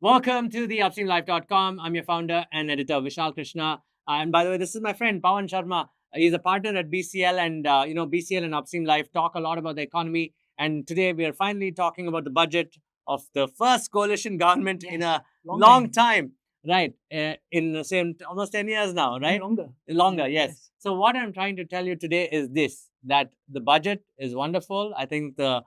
Welcome to the upstreamlife.com. I'm your founder and editor, Vishal Krishna. And by the way, this is my friend, Pavan Sharma. He's a partner at BCL, and BCL and Upstream Life talk a lot about the economy. And today we are finally talking about the budget of the first coalition government in a long time. Right. In the same, almost 10 years now, right? Longer, yes. So what I'm trying to tell you today is this, that the budget is wonderful. I think the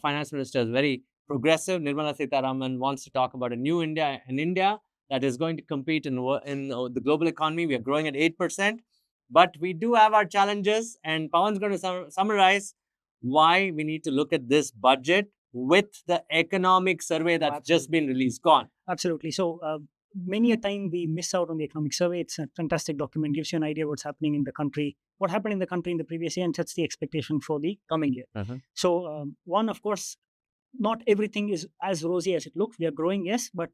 finance minister is very progressive. Nirmala Sitharaman wants to talk about a new India, an India that is going to compete in the global economy. We are growing at 8%, but we do have our challenges. And Pawan's going to summarize why we need to look at this budget with the economic survey that's just been released. Go on. Absolutely. So many a time we miss out on the economic survey. It's a fantastic document, gives you an idea what's happening in the country, what happened in the country in the previous year, and sets the expectation for the coming year. So one, of course, not everything is as rosy as it looks. We are growing, yes, but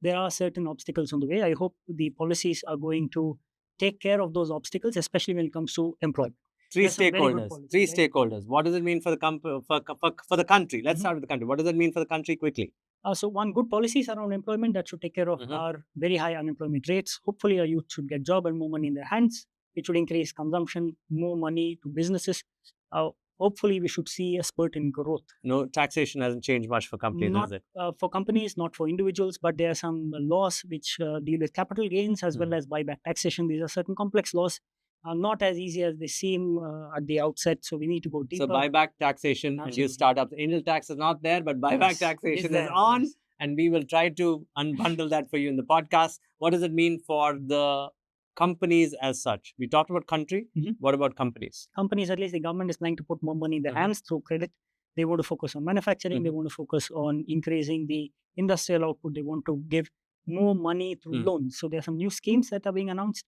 there are certain obstacles on the way. I hope the policies are going to take care of those obstacles, especially when it comes to employment. Three stakeholders. What does it mean for the country? Let's start with the country. What does it mean for the country quickly? So one, good policies around employment that should take care of our very high unemployment rates. Hopefully, our youth should get job and more money in their hands. It should increase consumption, more money to businesses. Hopefully, we should see a spurt in growth. No, taxation hasn't changed much for companies, has it? For companies, not for individuals, but there are some laws which deal with capital gains as well as buyback taxation. These are certain complex laws, not as easy as they seem at the outset. So we need to go deeper. So buyback taxation and new startups. Angel tax is not there, but buyback taxation is on. Yes. And we will try to unbundle that for you in the podcast. What does it mean for the companies as such? We talked about country. What about companies? Companies, at least the government is planning to put more money in their hands through credit. They want to focus on manufacturing. They want to focus on increasing the industrial output. They want to give more money through loans. So there are some new schemes that are being announced.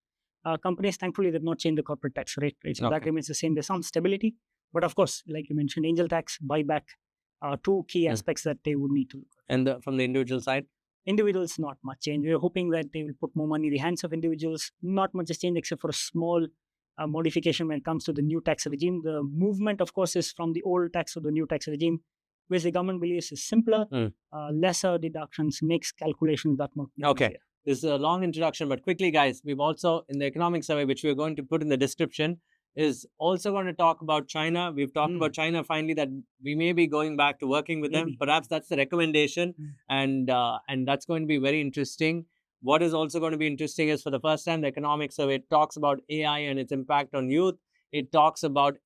Companies, thankfully, they've not changed the corporate tax rate. So that remains the same. There's some stability. But of course, like you mentioned, angel tax, buyback are two key aspects that they would need to look at. And from the individual side? Individuals, not much change. We're hoping that they will put more money in the hands of individuals. Not much has changed except for a small modification when it comes to the new tax regime. The movement, of course, is from the old tax to the new tax regime, which the government believes is simpler, lesser deductions, makes calculations that much easier. Okay. This is a long introduction, but quickly, guys, we've also, in the economic survey, which we're going to put in the description, is also going to talk about China. We've talked about China finally, that we may be going back to working with them. Perhaps that's the recommendation, and that's going to be very interesting. What is also going to be interesting is, for the first time, the economic survey talks about AI and its impact on youth. It talks about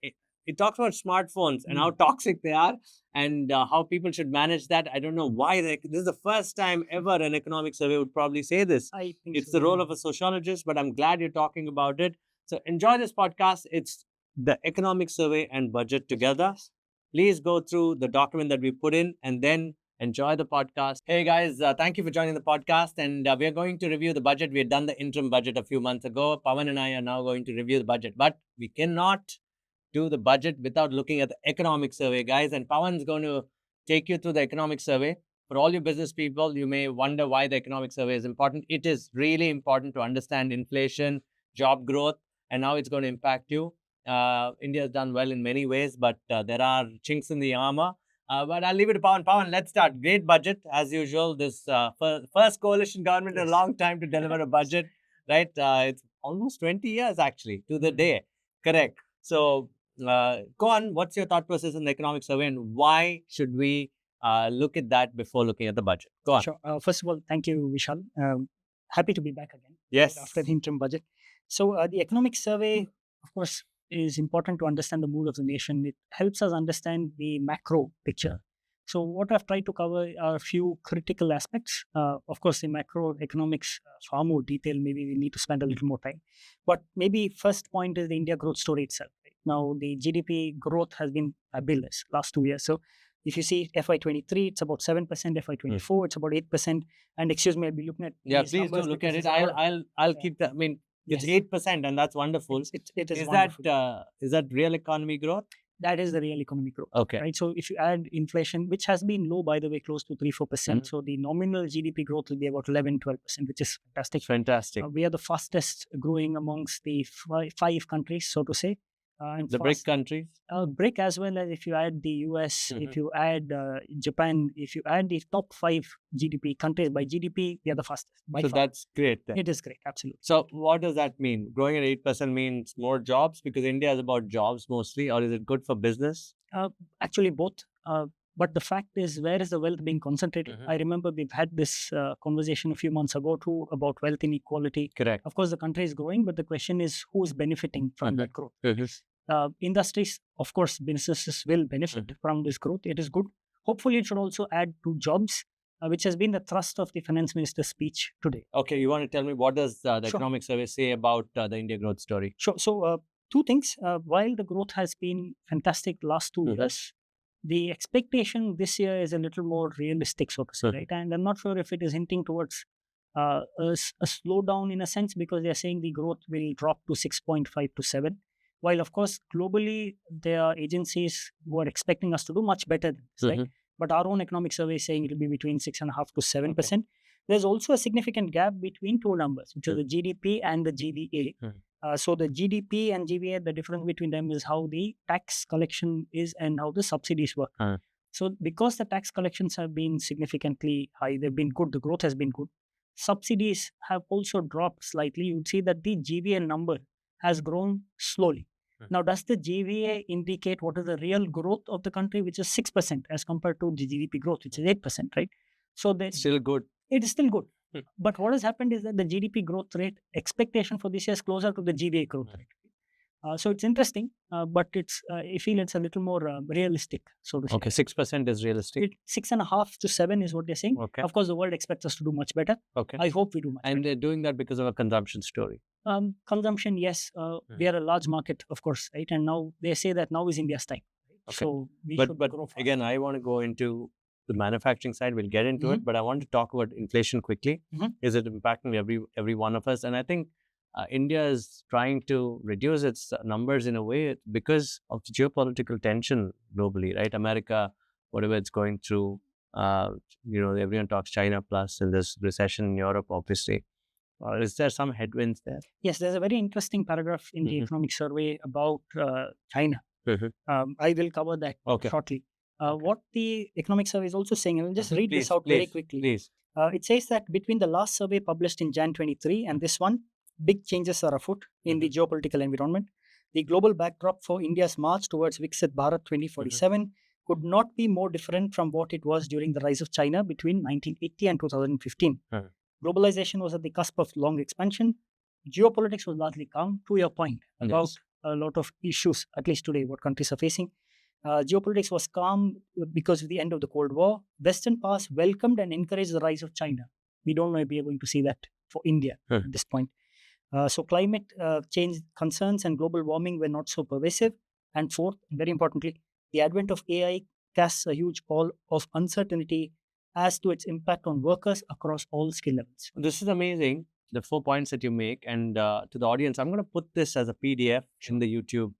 smartphones and how toxic they are, and how people should manage that. I don't know why. This is the first time ever an economic survey would probably say this. I think it's the role of a sociologist, but I'm glad you're talking about it. So enjoy this podcast. It's the economic survey and budget together. Please go through the document that we put in and then enjoy the podcast. Hey guys, thank you for joining the podcast. And we are going to review the budget. We had done the interim budget a few months ago. Pavan and I are now going to review the budget. But we cannot do the budget without looking at the economic survey, guys. And Pavan's going to take you through the economic survey. For all you business people, you may wonder why the economic survey is important. It is really important to understand inflation, job growth, and how it's going to impact you. India has done well in many ways, but there are chinks in the armor. But I'll leave it to Pavan. Pavan, let's start. Great budget, as usual. This first coalition government in a long time to deliver a budget, right? It's almost 20 years, actually, to the day. Correct. So go on. What's your thought process in the economic survey, and why should we look at that before looking at the budget? Go on. Sure. First of all, thank you, Vishal. Happy to be back again. Yes. After the interim budget. So the economic survey, of course, is important to understand the mood of the nation. It helps us understand the macro picture. So what I've tried to cover are a few critical aspects. Of course, in macroeconomics, far more detail, maybe we need to spend a little more time. But maybe first point is the India growth story itself. Right? Now, the GDP growth has been fabulous last 2 years. So if you see FY23, it's about 7%, FY24, it's about 8%. And excuse me, I'll be looking at please do look at it. I'll keep that. I mean, it's 8%, and that's wonderful. It is wonderful. Is that real economy growth? That is the real economic growth. Okay. Right. So if you add inflation, which has been low, by the way, close to 3-4%. So the nominal GDP growth will be about 11-12%, which is fantastic. Fantastic. We are the fastest growing amongst the five countries, so to say. and The BRIC fast. countries? BRIC, as well as if you add the US, Mhm. if you add Japan, if you add the top 5 GDP countries by GDP, we are the fastest by So far. that's great then. It is great, absolutely. So what does that mean? Growing at 8% means more jobs because India is about jobs mostly, or is it good for business? Actually, both. But the fact is, where is the wealth being concentrated? Mhm. I remember we've had this conversation a few months ago too about wealth inequality. Correct. Of course, the country is growing, but the question is who is benefiting from that growth? Industries, of course, businesses will benefit from this growth. It is good. Hopefully, it should also add to jobs, which has been the thrust of the finance minister's speech today. Okay, you want to tell me what does the Sure. economic survey say about the India growth story? Sure. So, two things. While the growth has been fantastic last 2 years, the expectation this year is a little more realistic, so to say, right? And I'm not sure if it is hinting towards a slowdown in a sense, because they're saying the growth will drop to 6.5 to 7. While, of course, globally, there are agencies who are expecting us to do much better than this, right? But our own economic survey is saying it will be between 6.5 to 7%. There's also a significant gap between two numbers, which is the GDP and the GVA. So the GDP and GVA, the difference between them is how the tax collection is and how the subsidies work. So because the tax collections have been significantly high, they've been good, the growth has been good. Subsidies have also dropped slightly. You'd see that the GVA number has grown slowly. Now, does the GVA indicate what is the real growth of the country, which is 6% as compared to the GDP growth, which is 8%, right? So Still good. It is still good. But what has happened is that the GDP growth rate expectation for this year is closer to the GVA growth rate. So it's interesting, but I feel it's a little more realistic, so to say. Okay, 6% is realistic. 6.5 to 7 is what they're saying. Okay. Of course, the world expects us to do much better. Okay. I hope we do much And better. they're doing that because of a consumption story. Consumption, yes. We are a large market, of course, right? And now they say that now is India's time. Okay. So we But should grow fast. again, I want to go into the manufacturing side. We'll get into it, but I want to talk about inflation quickly. Is it impacting every one of us? And I think India is trying to reduce its numbers in a way because of the geopolitical tension globally, right? America, whatever it's going through, everyone talks China plus, and there's recession in Europe, obviously. Is there some headwinds there? Yes, there's a very interesting paragraph in the economic survey about China. I will cover that shortly. What the economic survey is also saying, I will just read this out very quickly. Please. It says that between the last survey published in Jan 23 and this one, big changes are afoot in the geopolitical environment. The global backdrop for India's march towards Viksit Bharat 2047 could not be more different from what it was during the rise of China between 1980 and 2015. Globalization was at the cusp of long expansion. Geopolitics was largely calm, to your point about a lot of issues, at least today, what countries are facing. Geopolitics was calm because of the end of the Cold War. Western powers welcomed and encouraged the rise of China. We don't know if we are going to see that for India at this point. So climate change concerns and global warming were not so pervasive. And fourth, very importantly, the advent of AI casts a huge pall of uncertainty as to its impact on workers across all skill levels. This is amazing, the 4 points that you make. And to the audience, I'm going to put this as a PDF in the YouTube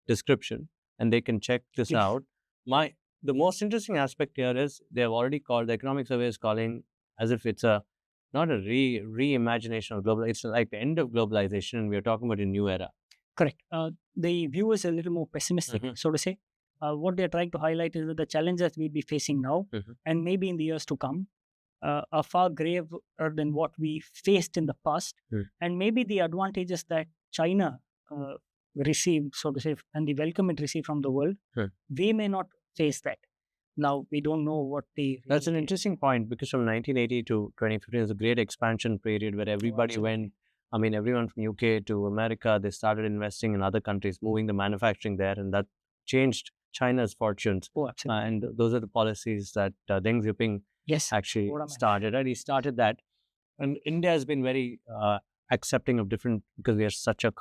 description, and they can check this out. The most interesting aspect here is they have already called, the economic survey is calling as if it's not a reimagination of global, it's like the end of globalization, and we're talking about a new era. Correct. The view is a little more pessimistic, so to say. What they're trying to highlight is that the challenges we'll be facing now and maybe in the years to come are far graver than what we faced in the past. And maybe the advantages that China received, so to say, and the welcome it received from the world, we may not face that. Now, we don't know what the... That's an interesting point, because from 1980 to 2015 is a great expansion period where everybody went, everyone from UK to America, they started investing in other countries, moving the manufacturing there, and that changed China's fortunes. And those are the policies that Deng Xiaoping actually started. Right? He started that. And India has been very accepting of different, because we are such a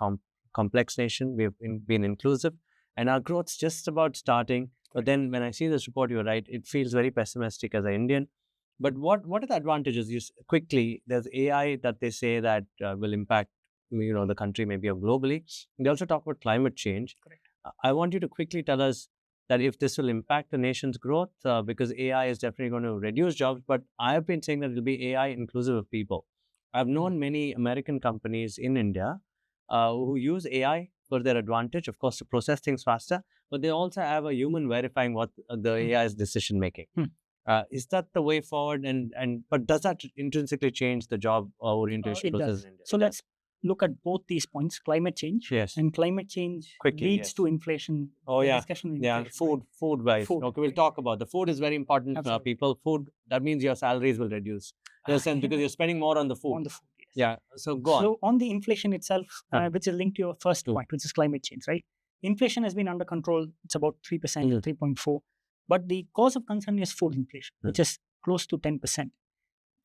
complex nation. We've been inclusive, and our growth's just about starting. But then when I see this report, you're right, it feels very pessimistic as an Indian. But what are the advantages? Quickly, there's AI that they say that will impact the country maybe globally. They also talk about climate change. Correct. I want you to quickly tell us that if this will impact the nation's growth, because AI is definitely going to reduce jobs, but I have been saying that it will be AI inclusive of people. I've known many American companies in India who use AI for their advantage, of course, to process things faster, but they also have a human verifying what the AI's decision making. Is that the way forward? But does that intrinsically change the job orientation It process does. in India? So let's look at both these points: climate change, Yes. and climate change Quickly, leads yes. to inflation. Oh, the yeah. discussion on Yeah, inflation, food wise. Food, Okay, we'll right. talk about the food is very important. Absolutely. People, food, that means your salaries will reduce. In a sense, because you're spending more on the food. On the food, yes. Yeah. So go on. So on the inflation itself, which is linked to your first point, which is climate change, right? Inflation has been under control. It's about 3%, 3.4%. But the cause of concern is food inflation, which is close to 10%.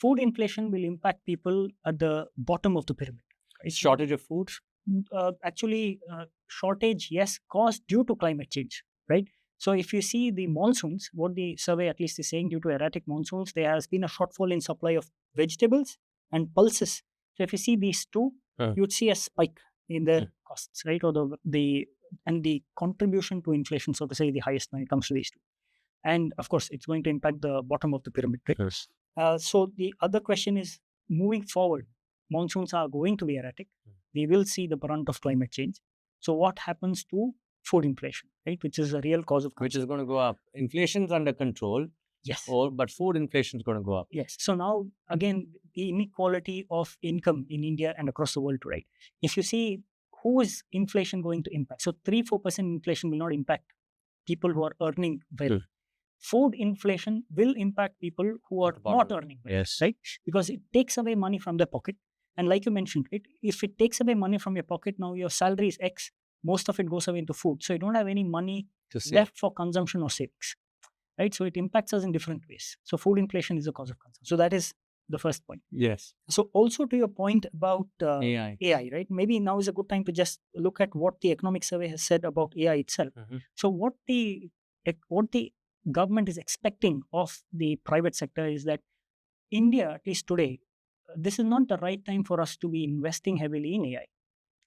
Food inflation will impact people at the bottom of the pyramid. Right? Shortage of food? Actually, shortage, yes, caused due to climate change, right? So if you see the monsoons, what the survey at least is saying, due to erratic monsoons, there has been a shortfall in supply of vegetables and pulses. So if you see these two, you'd see a spike in the costs, right? Or the contribution to inflation, so to say, the highest when it comes to these two. And of course, it's going to impact the bottom of the pyramid, right? Yes. So the other question is, moving forward, monsoons are going to be erratic. We will see the brunt of climate change. So what happens to food inflation, right? Which is a real cause of concern. Which is going to go up. Inflation's under control. Yes. But food inflation is going to go up. Yes. So now, again, the inequality of income in India and across the world, right? If you see, who is inflation going to impact? So 3-4% inflation will not impact people who are earning well. Food inflation will impact people who are not earning well, yes, right? Because it takes away money from their pocket. And like you mentioned, if it takes away money from your pocket, now your salary is X, most of it goes away into food. So you don't have any money left for consumption or savings, right? So it impacts us in different ways. So food inflation is a cause of concern. So that is the first point. Yes. So also to your point about AI, right? Maybe now is a good time to just look at what the economic survey has said about AI itself. So what the government is expecting of the private sector is that India, at least today, this is not the right time for us to be investing heavily in AI.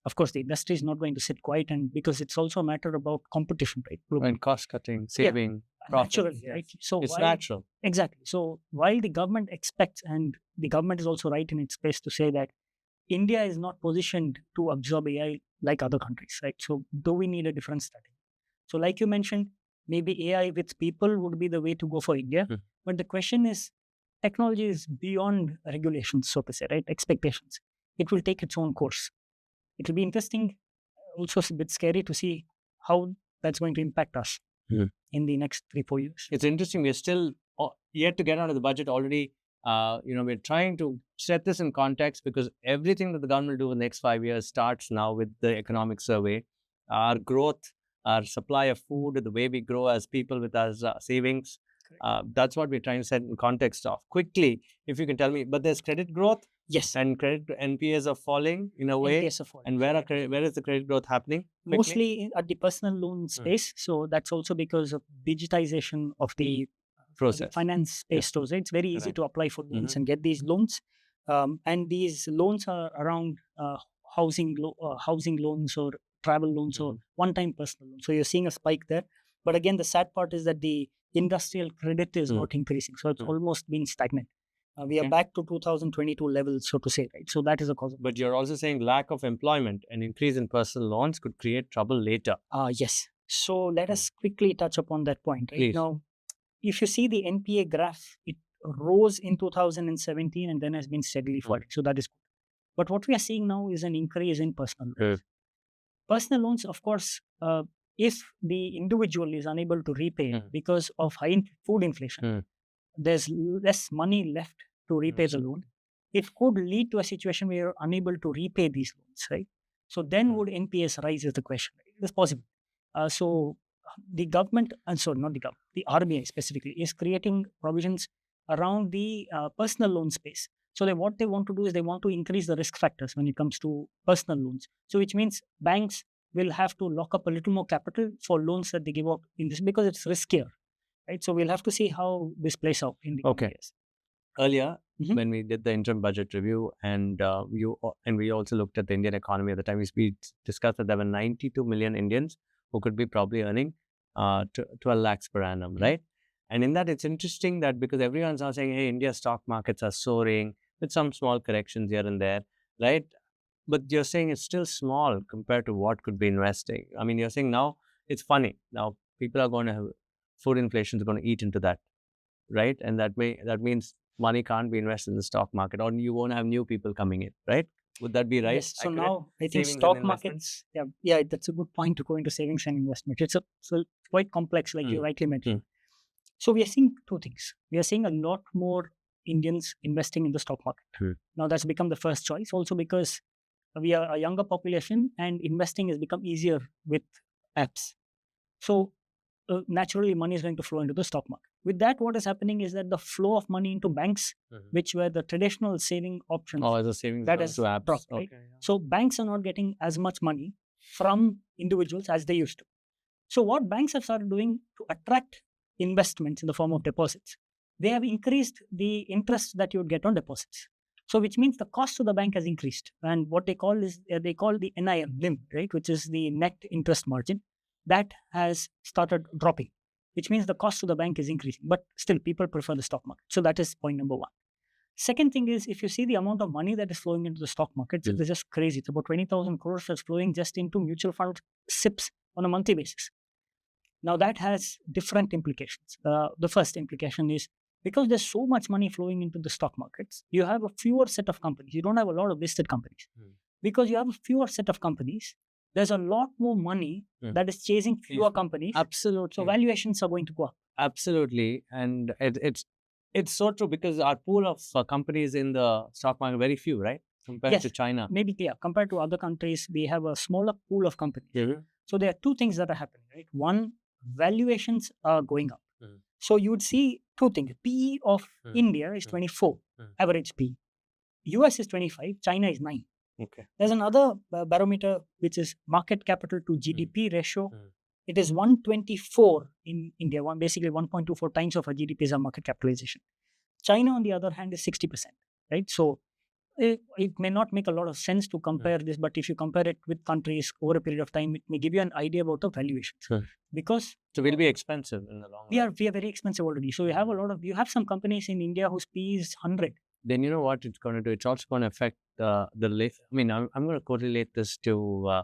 Of course, the industry is not going to sit quiet, and because it's also a matter about competition, right? And cost cutting, saving, profit. Naturally, right? So it's natural. Exactly. So while the government expects, and the government is also right in its space to say that India is not positioned to absorb AI like other countries, right? So do we need a different strategy? So like you mentioned, maybe AI with people would be the way to go for India. But the question is, technology is beyond regulations, so to say, right? Expectations. It will take its own course. It will be interesting, also a bit scary to see how that's going to impact us in the next 3-4 years. It's interesting. We're still yet to get out of the budget already. We're trying to set this in context because everything that the government will do in the next 5 years starts now with the economic survey. Our growth, our supply of food, the way we grow as people with our savings. That's what we're trying to set in context of. Quickly, if you can tell me, but there's credit growth. Yes. And credit NPAs are falling in a way. NPAs are falling. And where is the credit growth happening? Quickly? Mostly at the personal loan space. So that's also because of digitization of the process. Finance space. Right? It's very easy to apply for loans and get these loans. And these loans are around housing loans or travel loans or one-time personal loans. So you're seeing a spike there. But again, the sad part is that the industrial credit is not increasing. So it's almost been stagnant. We are back to 2022 levels, so to say, right? So that is a cause. But you're also saying lack of employment and increase in personal loans could create trouble later. Yes. So let us quickly touch upon that point. Right? Please. Now, if you see the NPA graph, it rose in 2017 and then has been steadily falling. So that is good. But what we are seeing now is an increase in personal loans. Personal loans, of course, if the individual is unable to repay because of high food inflation, there's less money left to repay the loan. It could lead to a situation where you're unable to repay these loans, right? So then would NPS rise is the question. Right? It is possible. So the government, and so not the government, the RBI specifically is creating provisions around the personal loan space. So what they want to do is they want to increase the risk factors when it comes to personal loans. So which means banks will have to lock up a little more capital for loans that they give out in this because it's riskier. Right, so we'll have to see how this plays out in the coming years. Earlier, when we did the interim budget review, and we also looked at the Indian economy at the time, we discussed that there were 92 million Indians who could be probably earning 12 lakhs per annum, right? And in that, it's interesting that because everyone's now saying, hey, India's stock markets are soaring with some small corrections here and there, right? But you're saying it's still small compared to what could be investing. I mean, you're saying now it's funny. Now people are going to have food inflation is going to eat into that, right? And that means money can't be invested in the stock market, or you won't have new people coming in, right? Would that be right? Yes. So Accurate? now I think Savings and stock investments? markets, yeah, that's a good point to go into savings and investment. It's quite complex, like you rightly mentioned. So we are seeing two things. We are seeing a lot more Indians investing in the stock market. Now that's become the first choice, also because we are a younger population and investing has become easier with apps. So naturally, money is going to flow into the stock market. With that, what is happening is that the flow of money into banks, which were the traditional saving options, as a savings that goes has to apps. dropped, right? So banks are not getting as much money from individuals as they used to. So what banks have started doing to attract investments in the form of deposits, they have increased the interest that you would get on deposits. So which means the cost to the bank has increased. And what they call is, they call the NIM, right, which is the net interest margin, that has started dropping, which means the cost to the bank is increasing. But still, people prefer the stock market. So that is point number one. Second thing is, if you see the amount of money that is flowing into the stock market, it's just crazy. It's about 20,000 crores that's flowing just into mutual fund SIPs on a monthly basis. Now that has different implications. The first implication is, because there's so much money flowing into the stock markets, you have a fewer set of companies. You don't have a lot of listed companies. Because you have a fewer set of companies, there's a lot more money that is chasing fewer companies. Absolutely. So valuations are going to go up. Absolutely. And it's so true, because our pool of companies in the stock market, very few, right? Compared to China. Maybe, yeah. Compared to other countries, we have a smaller pool of companies. So there are two things that are happening, right? One, valuations are going up. So you would see two things. PE of India is 24, average PE. US is 25, China is 9. Okay. There's another barometer, which is market capital to GDP ratio. It is 124 in India, basically 1.24 times of our GDP is our market capitalization. China, on the other hand, is 60%, right? So it may not make a lot of sense to compare this, but if you compare it with countries over a period of time, it may give you an idea about the valuations. Because so we'll be expensive in the long run. We are very expensive already. So you have some companies in India whose PE is 100. Then you know what it's going to do? It's also going to affect I'm going to correlate this to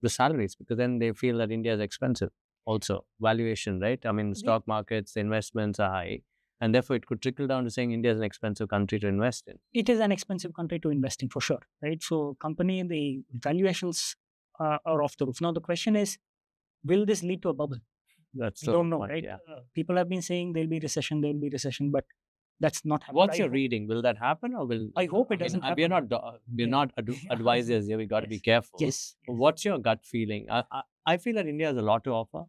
the salaries, because then they feel that India is expensive. Also, valuation, right? I mean, stock markets, investments are high, and therefore it could trickle down to saying India is an expensive country to invest in. It is an expensive country to invest in, for sure, right? So the valuations are off the roof. Now the question is, will this lead to a bubble? That's we don't know, point, right? Yeah. People have been saying there'll be recession, but that's not happening. What's your reading? Will that happen, or will? I hope it doesn't happen. We're not advisors here. We got to be careful. Yes. What's your gut feeling? I feel that India has a lot to offer.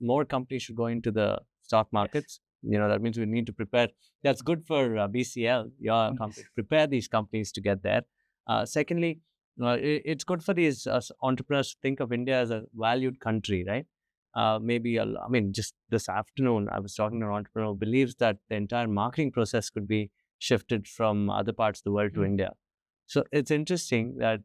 More companies should go into the stock markets. That means we need to prepare. That's good for BCL, your company. Prepare these companies to get there. Secondly, it's good for these entrepreneurs to think of India as a valued country, right? Just this afternoon, I was talking to an entrepreneur who believes that the entire marketing process could be shifted from other parts of the world to India. So it's interesting that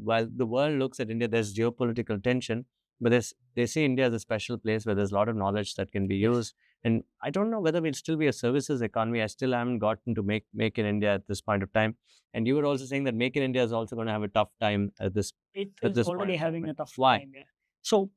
while the world looks at India, there's geopolitical tension, but they see India as a special place where there's a lot of knowledge that can be used. And I don't know whether we'll still be a services economy. I still haven't gotten to make in India at this point of time. And you were also saying that Make in India is also going to have a tough time at this. It is already having a tough Why? time. Yeah. So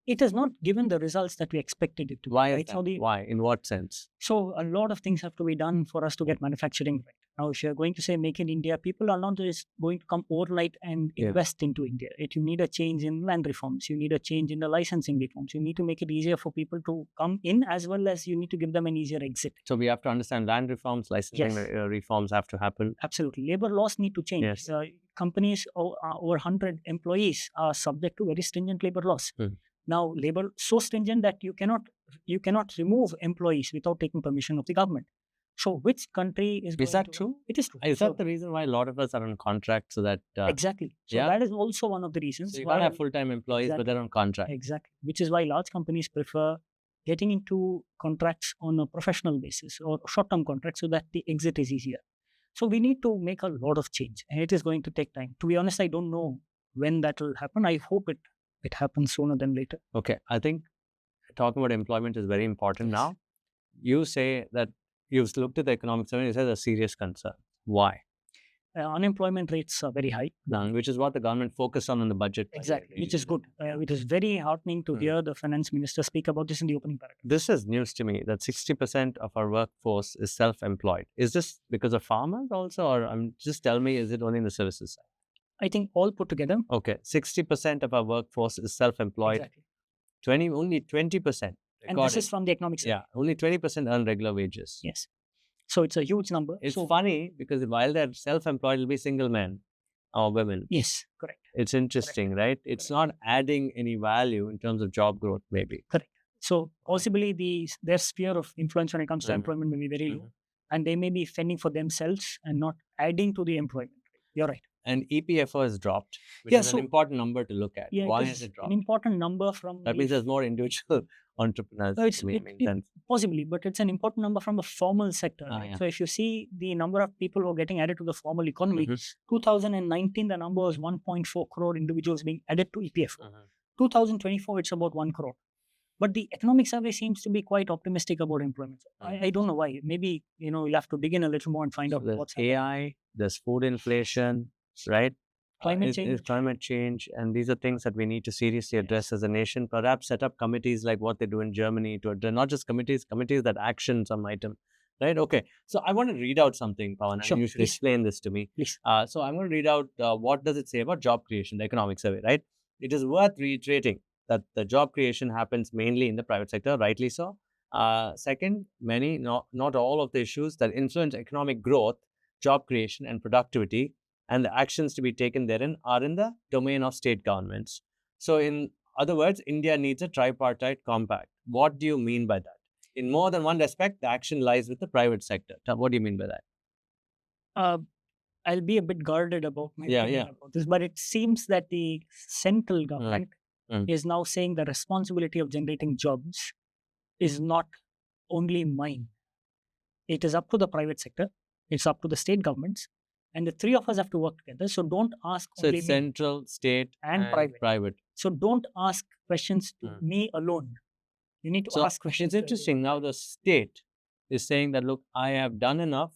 it has not given the results that we expected it to. Why? Right? Why? In what sense? So a lot of things have to be done for us to get manufacturing right. Now, if you're going to say Make in India, people are not just going to come overnight and invest into India. You need a change in land reforms. You need a change in the licensing reforms. You need to make it easier for people to come in, as well as you need to give them an easier exit. So we have to understand land reforms, licensing reforms have to happen. Absolutely. Labor laws need to change. Yes. Companies over 100 employees are subject to very stringent labor laws. Now, labor so stringent that you cannot remove employees without taking permission of the government. So, which country is that true? It is true. Is that the reason why a lot of us are on contract, so that exactly? So that is also one of the reasons. So you can't have full-time employees, but they're on contract. Exactly, which is why large companies prefer getting into contracts on a professional basis or short-term contracts, so that the exit is easier. So we need to make a lot of change, and it is going to take time. To be honest, I don't know when that will happen. I hope it happens sooner than later. Okay, I think talking about employment is very important now. You say that you've looked at the economic survey, it has a serious concern. Why? unemployment rates are very high. Which is what the government focused on in the budget. Exactly, which is good. It is very heartening to hear the finance minister speak about this in the opening paragraph. This is news to me that 60% of our workforce is self-employed. Is this because of farmers also, or just tell me, is it only in the services side? I think all put together. Okay, 60% of our workforce is self-employed. Exactly. Only 20%. And this is from the economic survey. Yeah, only 20% earn regular wages. Yes. So it's a huge number. It's funny because while they're self-employed, it'll be single men or women. Yes, correct. It's interesting, right? It's not adding any value in terms of job growth, maybe. Correct. So possibly their sphere of influence when it comes to employment may be very low, and they may be fending for themselves and not adding to the employment. You're right. And EPFO has dropped, which is an important number to look at. Yeah, why has it dropped? An important number from... That means there's more individual entrepreneurs. Possibly, but it's an important number from the formal sector. Right? Yeah. So if you see the number of people who are getting added to the formal economy, 2019, the number was 1.4 crore individuals being added to EPFO. 2024, it's about 1 crore. But the economic survey seems to be quite optimistic about employment. I don't know why. Maybe, we'll have to dig in a little more and find out what's happening. AI, there's food inflation, right? Climate change. And these are things that we need to seriously address as a nation. Perhaps set up committees like what they do in Germany to address, not just committees that action some item. Right? Okay. So I want to read out something, Pavan, and you should explain this to me. Please. So I'm going to read out what does it say about job creation, the economic survey, right? It is worth reiterating that the job creation happens mainly in the private sector, rightly so. Second, not all of the issues that influence economic growth, job creation and productivity and the actions to be taken therein are in the domain of state governments. So in other words, India needs a tripartite compact. What do you mean by that? In more than one respect, the action lies with the private sector. What do you mean by that? I'll be a bit guarded about my opinion about this, but it seems that the central government is now saying the responsibility of generating jobs is not only mine. It is up to the private sector. It's up to the state governments. And the three of us have to work together. So don't ask only it's central, state, and private. So don't ask questions to me alone. You need to ask questions. It's interesting. Now the state is saying that, look, I have done enough.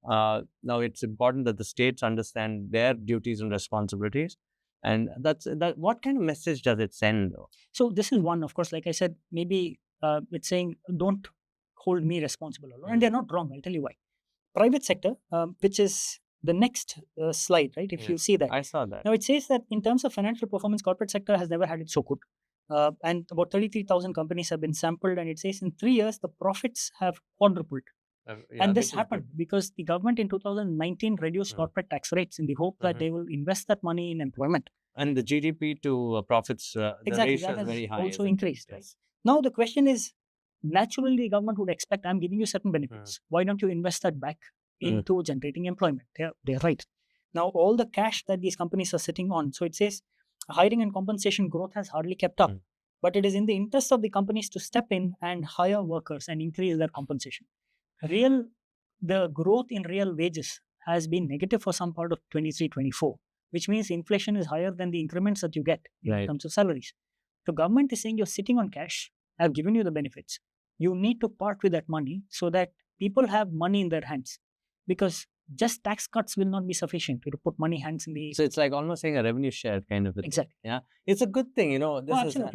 Now it's important that the states understand their duties and responsibilities. And what kind of message does it send, though? So this is one, of course, like I said, maybe it's saying don't hold me responsible alone. And they're not wrong. I'll tell you why. Private sector, which is the next slide, right? If you see that. I saw that. Now it says that in terms of financial performance, corporate sector has never had it so good. And about 33,000 companies have been sampled. And it says in 3 years, the profits have quadrupled. And this happened because the government in 2019 reduced corporate tax rates in the hope that they will invest that money in employment. And the GDP to profits, the ratio is very high. Also increased. Right? Now the question is, naturally the government would expect, I'm giving you certain benefits. Why don't you invest that back into generating employment? They're right. Now all the cash that these companies are sitting on, so it says hiring and compensation growth has hardly kept up. But it is in the interest of the companies to step in and hire workers and increase their compensation. The growth in real wages has been negative for some part of 23-24, which means inflation is higher than the increments that you get in terms of salaries. The government is saying you're sitting on cash, I've given you the benefits. You need to part with that money so that people have money in their hands, because just tax cuts will not be sufficient to put money hands in the... So it's like almost saying a revenue share kind of a thing. Exactly. Yeah, it's a good thing.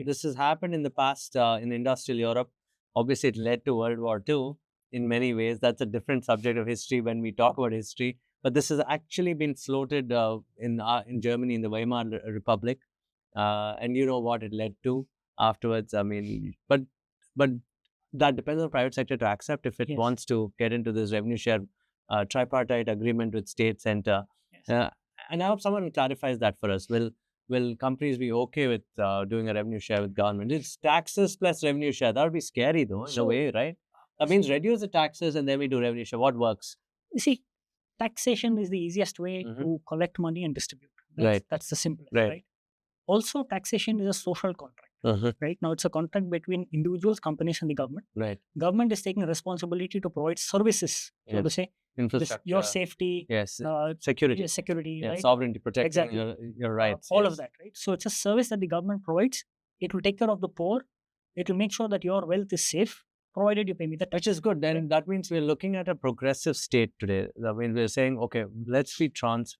This has happened in the past in industrial Europe. Obviously, it led to World War II. In many ways, that's a different subject of history when we talk about history. But this has actually been floated in Germany, in the Weimar Republic. And you know what it led to afterwards. I mean, but that depends on the private sector to accept if it wants to get into this revenue share tripartite agreement with state center. And I hope someone clarifies that for us. Will companies be okay with doing a revenue share with government? It's taxes plus revenue share. That would be scary though, in a way, right? That means reduce the taxes and then we do revenue share. What works? You see, taxation is the easiest way to collect money and distribute. That's the simplest, right? Also, taxation is a social contract, right? Now, it's a contract between individuals, companies, and the government. Right. Government is taking responsibility to provide services, so to say. Infrastructure. Your safety. Security. Security, right? Sovereignty, protecting your rights. All of that, right? So, it's a service that the government provides. It will take care of the poor. It will make sure that your wealth is safe. provided you pay me the tax. Which is good. Then that means we're looking at a progressive state today. I mean, we're saying, okay, let's be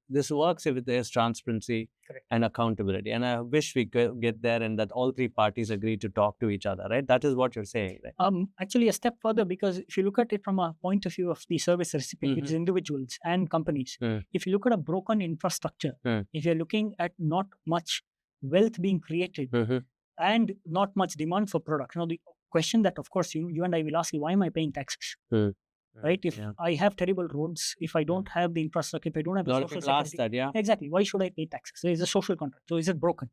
this works if there's transparency and accountability. And I wish we could get there and that all three parties agree to talk to each other, right? That is what you're saying, right? Actually, a step further, because if you look at it from a point of view of the service recipient, which is individuals and companies, if you look at a broken infrastructure, if you're looking at not much wealth being created and not much demand for products. Now, the question that, of course, you and I will ask you, why am I paying taxes? Right? If I have terrible roads, if I don't have the infrastructure, if I don't have the social security, exactly, why should I pay taxes? There is a social contract. So is it broken?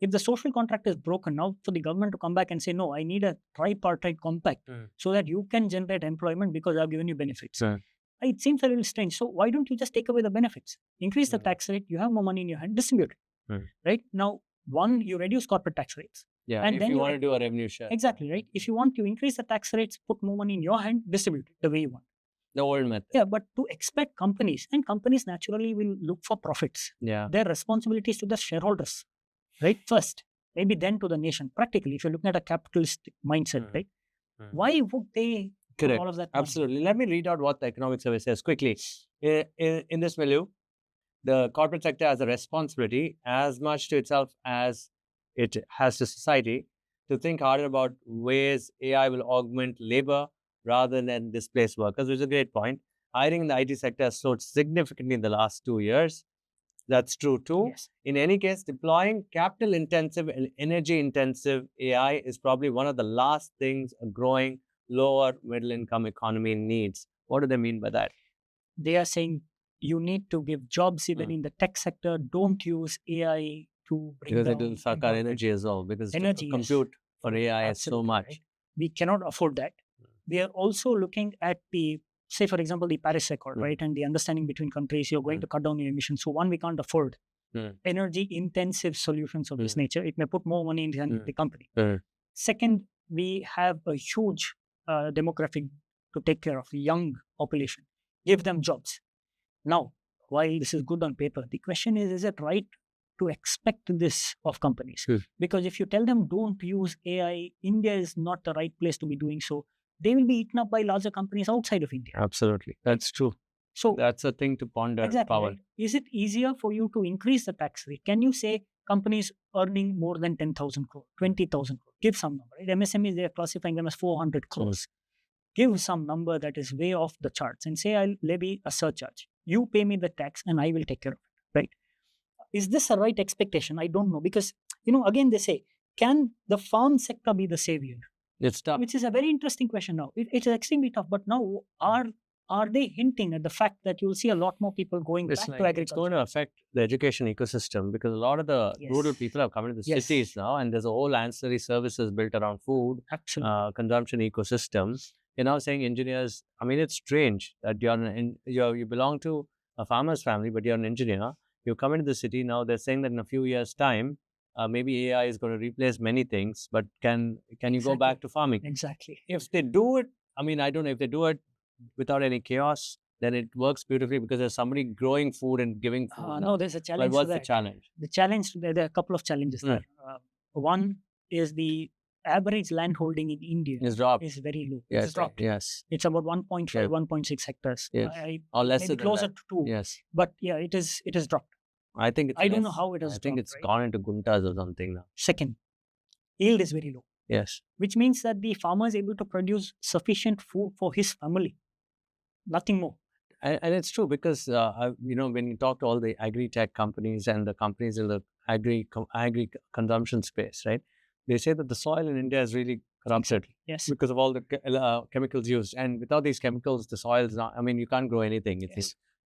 If the social contract is broken, now for the government to come back and say, no, I need a tripartite compact so that you can generate employment because I've given you benefits. It seems a little strange. So why don't you just take away the benefits? Increase the tax rate, you have more money in your hand, distribute it. Right? Now, one, you reduce corporate tax rates. Yeah, and if then you want to do a revenue share. Exactly, right? If you want to increase the tax rates, put more money in your hand, distribute it the way you want. The old method. Yeah, but to expect companies, and companies naturally will look for profits. Yeah. Their responsibilities to the shareholders, right? First, maybe then to the nation. Practically, if you're looking at a capitalistic mindset, right? Why would they do all of that money? Absolutely. Let me read out what the economic survey says quickly. In this milieu, the corporate sector has a responsibility as much to itself as it has to society to think harder about ways AI will augment labor rather than displace workers, which is a great point. Hiring in the IT sector has slowed significantly in the last 2 years. That's true too. Yes. In any case, deploying capital-intensive and energy-intensive AI is probably one of the last things a growing lower middle-income economy needs. What do they mean by that? They are saying you need to give jobs even in the tech sector. Don't use AI to bring because down it will suck our energy as well. Because energy, compute for AI is so much. Right? We cannot afford that. We are also looking at the, say, for example, the Paris Accord, right? And the understanding between countries, you're going to cut down your emissions. So one, we can't afford energy-intensive solutions of this nature. It may put more money in the company. Second, we have a huge demographic to take care of, the young population. Give them jobs. Now, while this is good on paper, the question is it right to expect this of companies? Because if you tell them don't use AI, India is not the right place to be doing so. They will be eaten up by larger companies outside of India. Absolutely. That's true. So that's a thing to ponder. Exactly. Pavan. Right? Is it easier for you to increase the tax rate? Can you say companies earning more than 10,000 crore, 20,000 crore? Give some number. Right? MSMEs, they are classifying them as 400 crores. Give some number that is way off the charts and say I'll levy a surcharge. You pay me the tax and I will take care of it. Right? Is this a right expectation? I don't know. Because, again, they say, can the farm sector be the savior? It's tough. Which is a very interesting question now. It is extremely tough. But now, are they hinting at the fact that you'll see a lot more people going back to agriculture? It's going to affect the education ecosystem because a lot of the rural people have come into the cities now, and there's a whole ancillary services built around food, consumption ecosystems. You're now saying engineers, I mean, it's strange that you belong to a farmer's family, but you're an engineer. You come into the city now, they're saying that in a few years' time, maybe AI is going to replace many things, but can you go back to farming? Exactly. If they do it, I mean, I don't know, if they do it without any chaos, then it works beautifully because there's somebody growing food and giving food. No, there's a challenge. But what's the challenge? The challenge, there are a couple of challenges there. One is the average land holding in India is very low. Yes, it's dropped. Yes. It's about 1.5, 1.6 hectares. Yes. Or less maybe than closer that. to 2. Yes. But yeah, it is dropped. I think I don't know how it has dropped. I think it's gone into guntas or something now. Second, yield is very low. Yes. Which means that the farmer is able to produce sufficient food for his family. Nothing more. And it's true because, when you talk to all the agri-tech companies and the companies in the agri consumption space, right? They say that the soil in India is really corrupted because of all the chemicals used. And without these chemicals, the soil is not, I mean, you can't grow anything.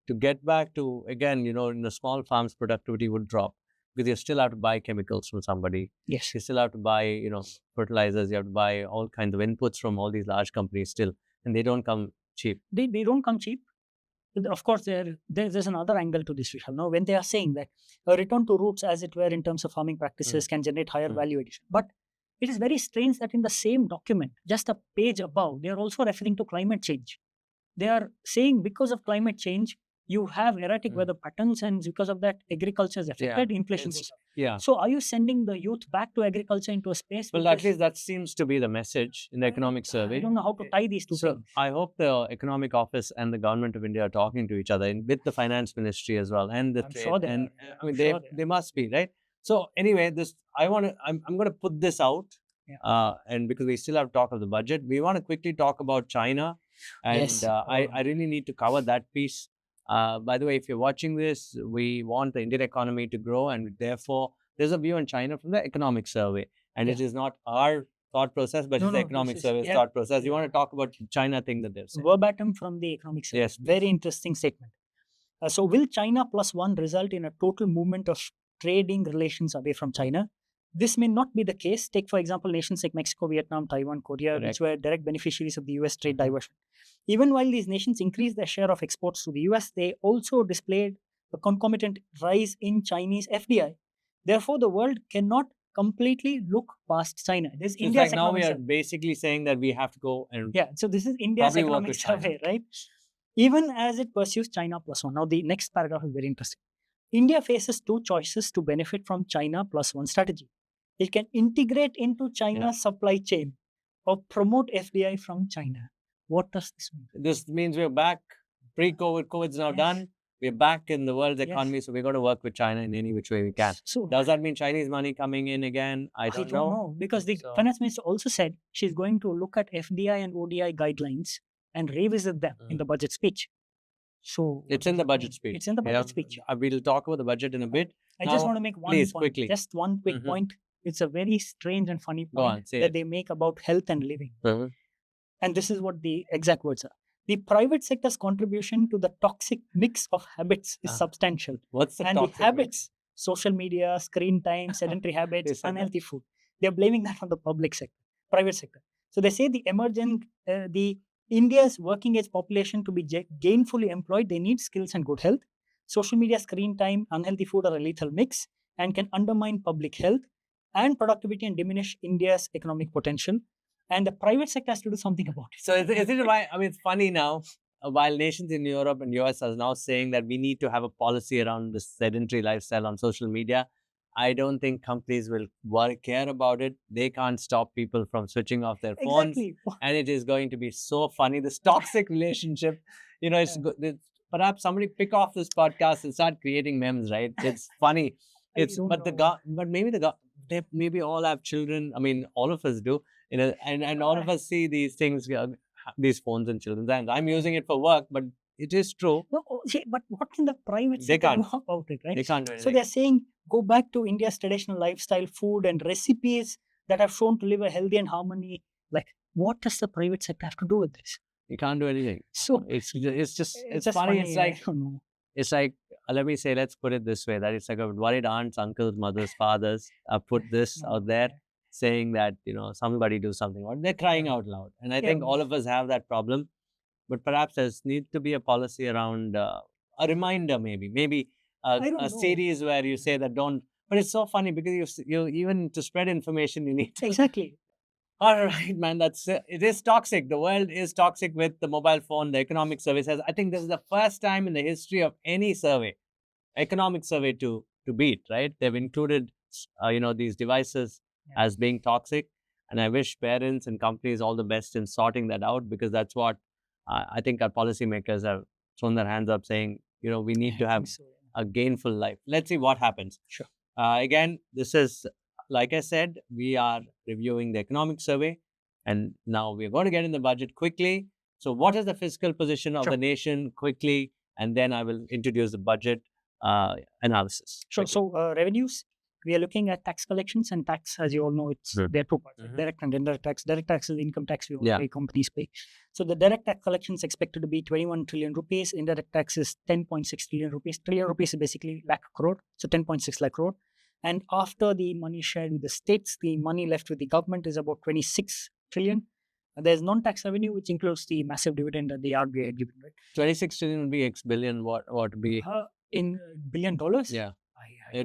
To get back to, again, in the small farms, productivity would drop because you still have to buy chemicals from somebody. Yes. You still have to buy, fertilizers. You have to buy all kinds of inputs from all these large companies still. And they don't come cheap. They don't come cheap. Of course, there's another angle to this, Vishal. Now, when they are saying that a return to roots, as it were, in terms of farming practices can generate higher value addition. But it is very strange that in the same document, just a page above, they are also referring to climate change. They are saying because of climate change, you have erratic weather patterns, and because of that, agriculture is affected, inflation goes up. Yeah. So are you sending the youth back to agriculture into a space? Well, at least that seems to be the message in the economic I survey. don't know how to tie these two So things. I hope the economic office and the government of India are talking to each other, with the finance ministry as well, and the I'm trade. sure they And are. I mean, I'm sure they they must be, right? So anyway, I'm going to put this out, and because we still have to talk of the budget, we want to quickly talk about China, and Yes. I really need to cover that piece. By the way, if you're watching this, we want the Indian economy to grow, and therefore there's a view on China from the economic survey, and it is not our thought process, but it's the economic survey's thought process. You want to talk about China thing that they've said? Verbatim from the economic survey. Yes, very interesting statement. So will China +1 result in a total movement of trading relations away from China? This may not be the case. Take, for example, nations like Mexico, Vietnam, Taiwan, Korea, which were direct beneficiaries of the US trade diversion. Even while these nations increased their share of exports to the US, they also displayed a concomitant rise in Chinese FDI. Therefore, the world cannot completely look past China. This is India's now we economic are survey. basically saying that we have to go and So this is India's probably work economic with China. survey, right? Even as it pursues China +1. Now, the next paragraph is very interesting. India faces two choices to benefit from China +1 strategy. It can integrate into China's supply chain or promote FDI from China. What does this mean? This means we're back. Pre-COVID, COVID's now done. We're back in the world's economy, so we've got to work with China in any which way we can. So, does that mean Chinese money coming in again? I don't know. Because the finance minister also said she's going to look at FDI and ODI guidelines and revisit them in the budget speech. So it's in the budget speech. It's in the budget speech. We'll talk about the budget in a bit. I just want to make one point. Quickly. Just one quick point. It's a very strange and funny point that they make about health and living. And this is what the exact words are. The private sector's contribution to the toxic mix of habits is substantial. What's the toxic habits? Mix? Social media, screen time, sedentary habits, unhealthy food. They're blaming that on the private sector. So they say the India's working age population to be gainfully employed, they need skills and good health. Social media, screen time, unhealthy food are a lethal mix and can undermine public health and productivity and diminish India's economic potential. And the private sector has to do something about it. So is it why, I mean, it's funny now, while nations in Europe and US are now saying that we need to have a policy around the sedentary lifestyle on social media, I don't think companies will care about it. They can't stop people from switching off their phones. And it is going to be so funny. This toxic relationship, it's good. Perhaps somebody pick off this podcast and start creating memes, right? It's funny. But maybe all have children. I mean, all of us do. And all of us see these things, these phones in children's hands. I'm using it for work, but it is true. No, but what can the private sector do about it, right? They can't do anything. So they're saying, go back to India's traditional lifestyle, food and recipes that have shown to live a healthy and harmony. Like, what does the private sector have to do with this? You can't do anything. So it's funny. It's like, let me say, let's put it this way, that it's like a worried aunts, uncles, mothers, fathers put this out there, saying that, somebody do something, or they're crying out loud. And I think all of us have that problem, but perhaps there needs to be a policy around a reminder, maybe a series where you say that don't, but it's so funny because you even to spread information, you need to. Exactly. All right, man, it is toxic. The world is toxic with the mobile phone. The economic survey says, I think this is the first time in the history of any survey, economic survey to beat, right? They've included, these devices as being toxic. And I wish parents and companies all the best in sorting that out, because that's what I think our policymakers have thrown their hands up saying, we need to have a gainful life. Let's see what happens. Sure. Again, this is, like I said, we are reviewing the economic survey, and now we're going to get in the budget quickly. So what is the fiscal position of the nation quickly? And then I will introduce the budget analysis. Sure. So revenues, we are looking at tax collections and tax, as you all know, there are two parts, direct and indirect tax. Direct tax is the income tax we all pay, companies pay. So the direct tax collection is expected to be 21 trillion rupees. Indirect tax is 10.6 trillion rupees. Trillion rupees is basically lakh crore. So 10.6 lakh crore. And after the money shared with the states, the money left with the government is about 26 trillion. There's non-tax revenue, which includes the massive dividend that the RBI had given, right? 26 trillion would be X billion. What would be? In $1 billion? Yeah.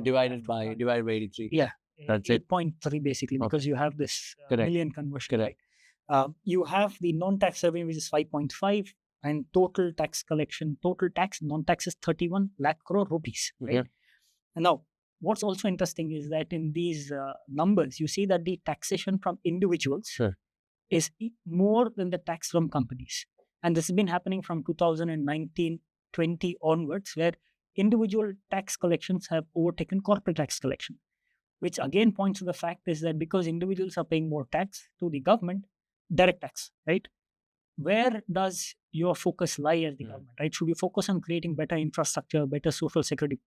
Divided by 83. Yeah. That's 8.3 basically, because you have this million conversion. Correct. Right? You have the non-tax revenue, which is 5.5. and total tax collection, total tax, non-tax is 31 lakh crore rupees, right? Yeah. And now, what's also interesting is that in these numbers, you see that the taxation from individuals Sure. is more than the tax from companies. And this has been happening from 2019-20 onwards, where individual tax collections have overtaken corporate tax collection, which again points to the fact is that because individuals are paying more tax to the government, direct tax, right? Where does your focus lie as the government, right? Should you focus on creating better infrastructure, better social security,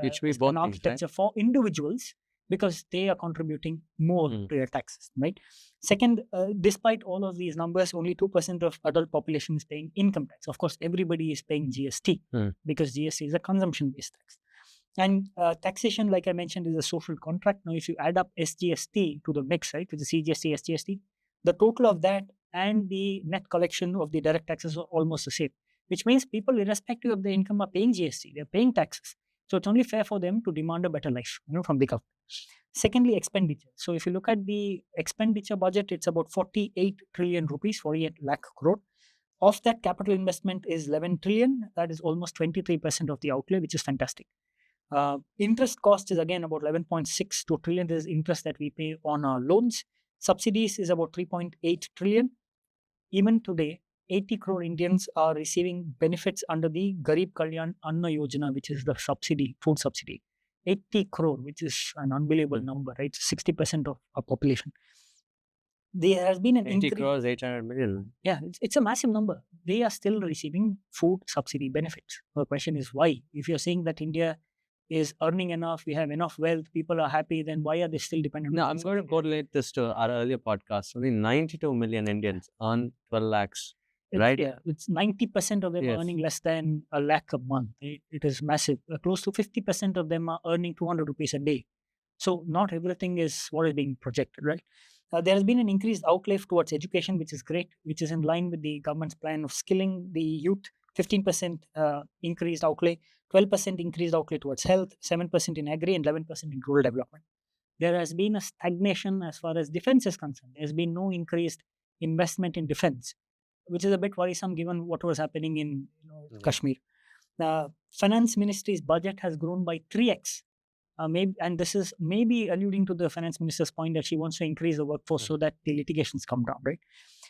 Which we an both think, architecture right? for individuals because they are contributing more to their taxes, right? Second, despite all of these numbers, only 2% of adult population is paying income tax. Of course, everybody is paying GST because GST is a consumption-based tax. And taxation, like I mentioned, is a social contract. Now, if you add up SGST to the mix, right, with the CGST, SGST, the total of that and the net collection of the direct taxes are almost the same, which means people, irrespective of their income, are paying GST. They're paying taxes. So it's only fair for them to demand a better life, from the government. Secondly, expenditure. So if you look at the expenditure budget, it's about 48 trillion rupees, 48 lakh crore. Of that, capital investment is 11 trillion. That is almost 23% of the outlay, which is fantastic. Interest cost is again about 11.62 trillion. This is interest that we pay on our loans. Subsidies is about 3.8 trillion. Even today, 80 crore Indians are receiving benefits under the Garib Kalyan Anna Yojana, which is the subsidy, food subsidy. 80 crore, which is an unbelievable number, right? 60% of our population. There has been an 80 increase. crores, 800 million. Yeah, it's a massive number. They are still receiving food subsidy benefits. The question is why? If you're saying that India is earning enough, we have enough wealth, people are happy, then why are they still dependent Now, on I'm going to correlate this to our earlier podcast. Only 92 million Indians earn 12 lakhs, right? Yeah, it's 90% of them are earning less than a lakh a month. It is massive. Close to 50% of them are earning 200 rupees a day. So not everything is what is being projected, right? There has been an increased outlay towards education, which is great, which is in line with the government's plan of skilling the youth. 15% increased outlay, 12% increased outlay towards health, 7% in agri, and 11% in rural development. There has been a stagnation as far as defense is concerned. There has been no increased investment in defense, which is a bit worrisome given what was happening in Kashmir. The finance ministry's budget has grown by 3x. And this is maybe alluding to the finance minister's point that she wants to increase the workforce so that the litigations come down, right?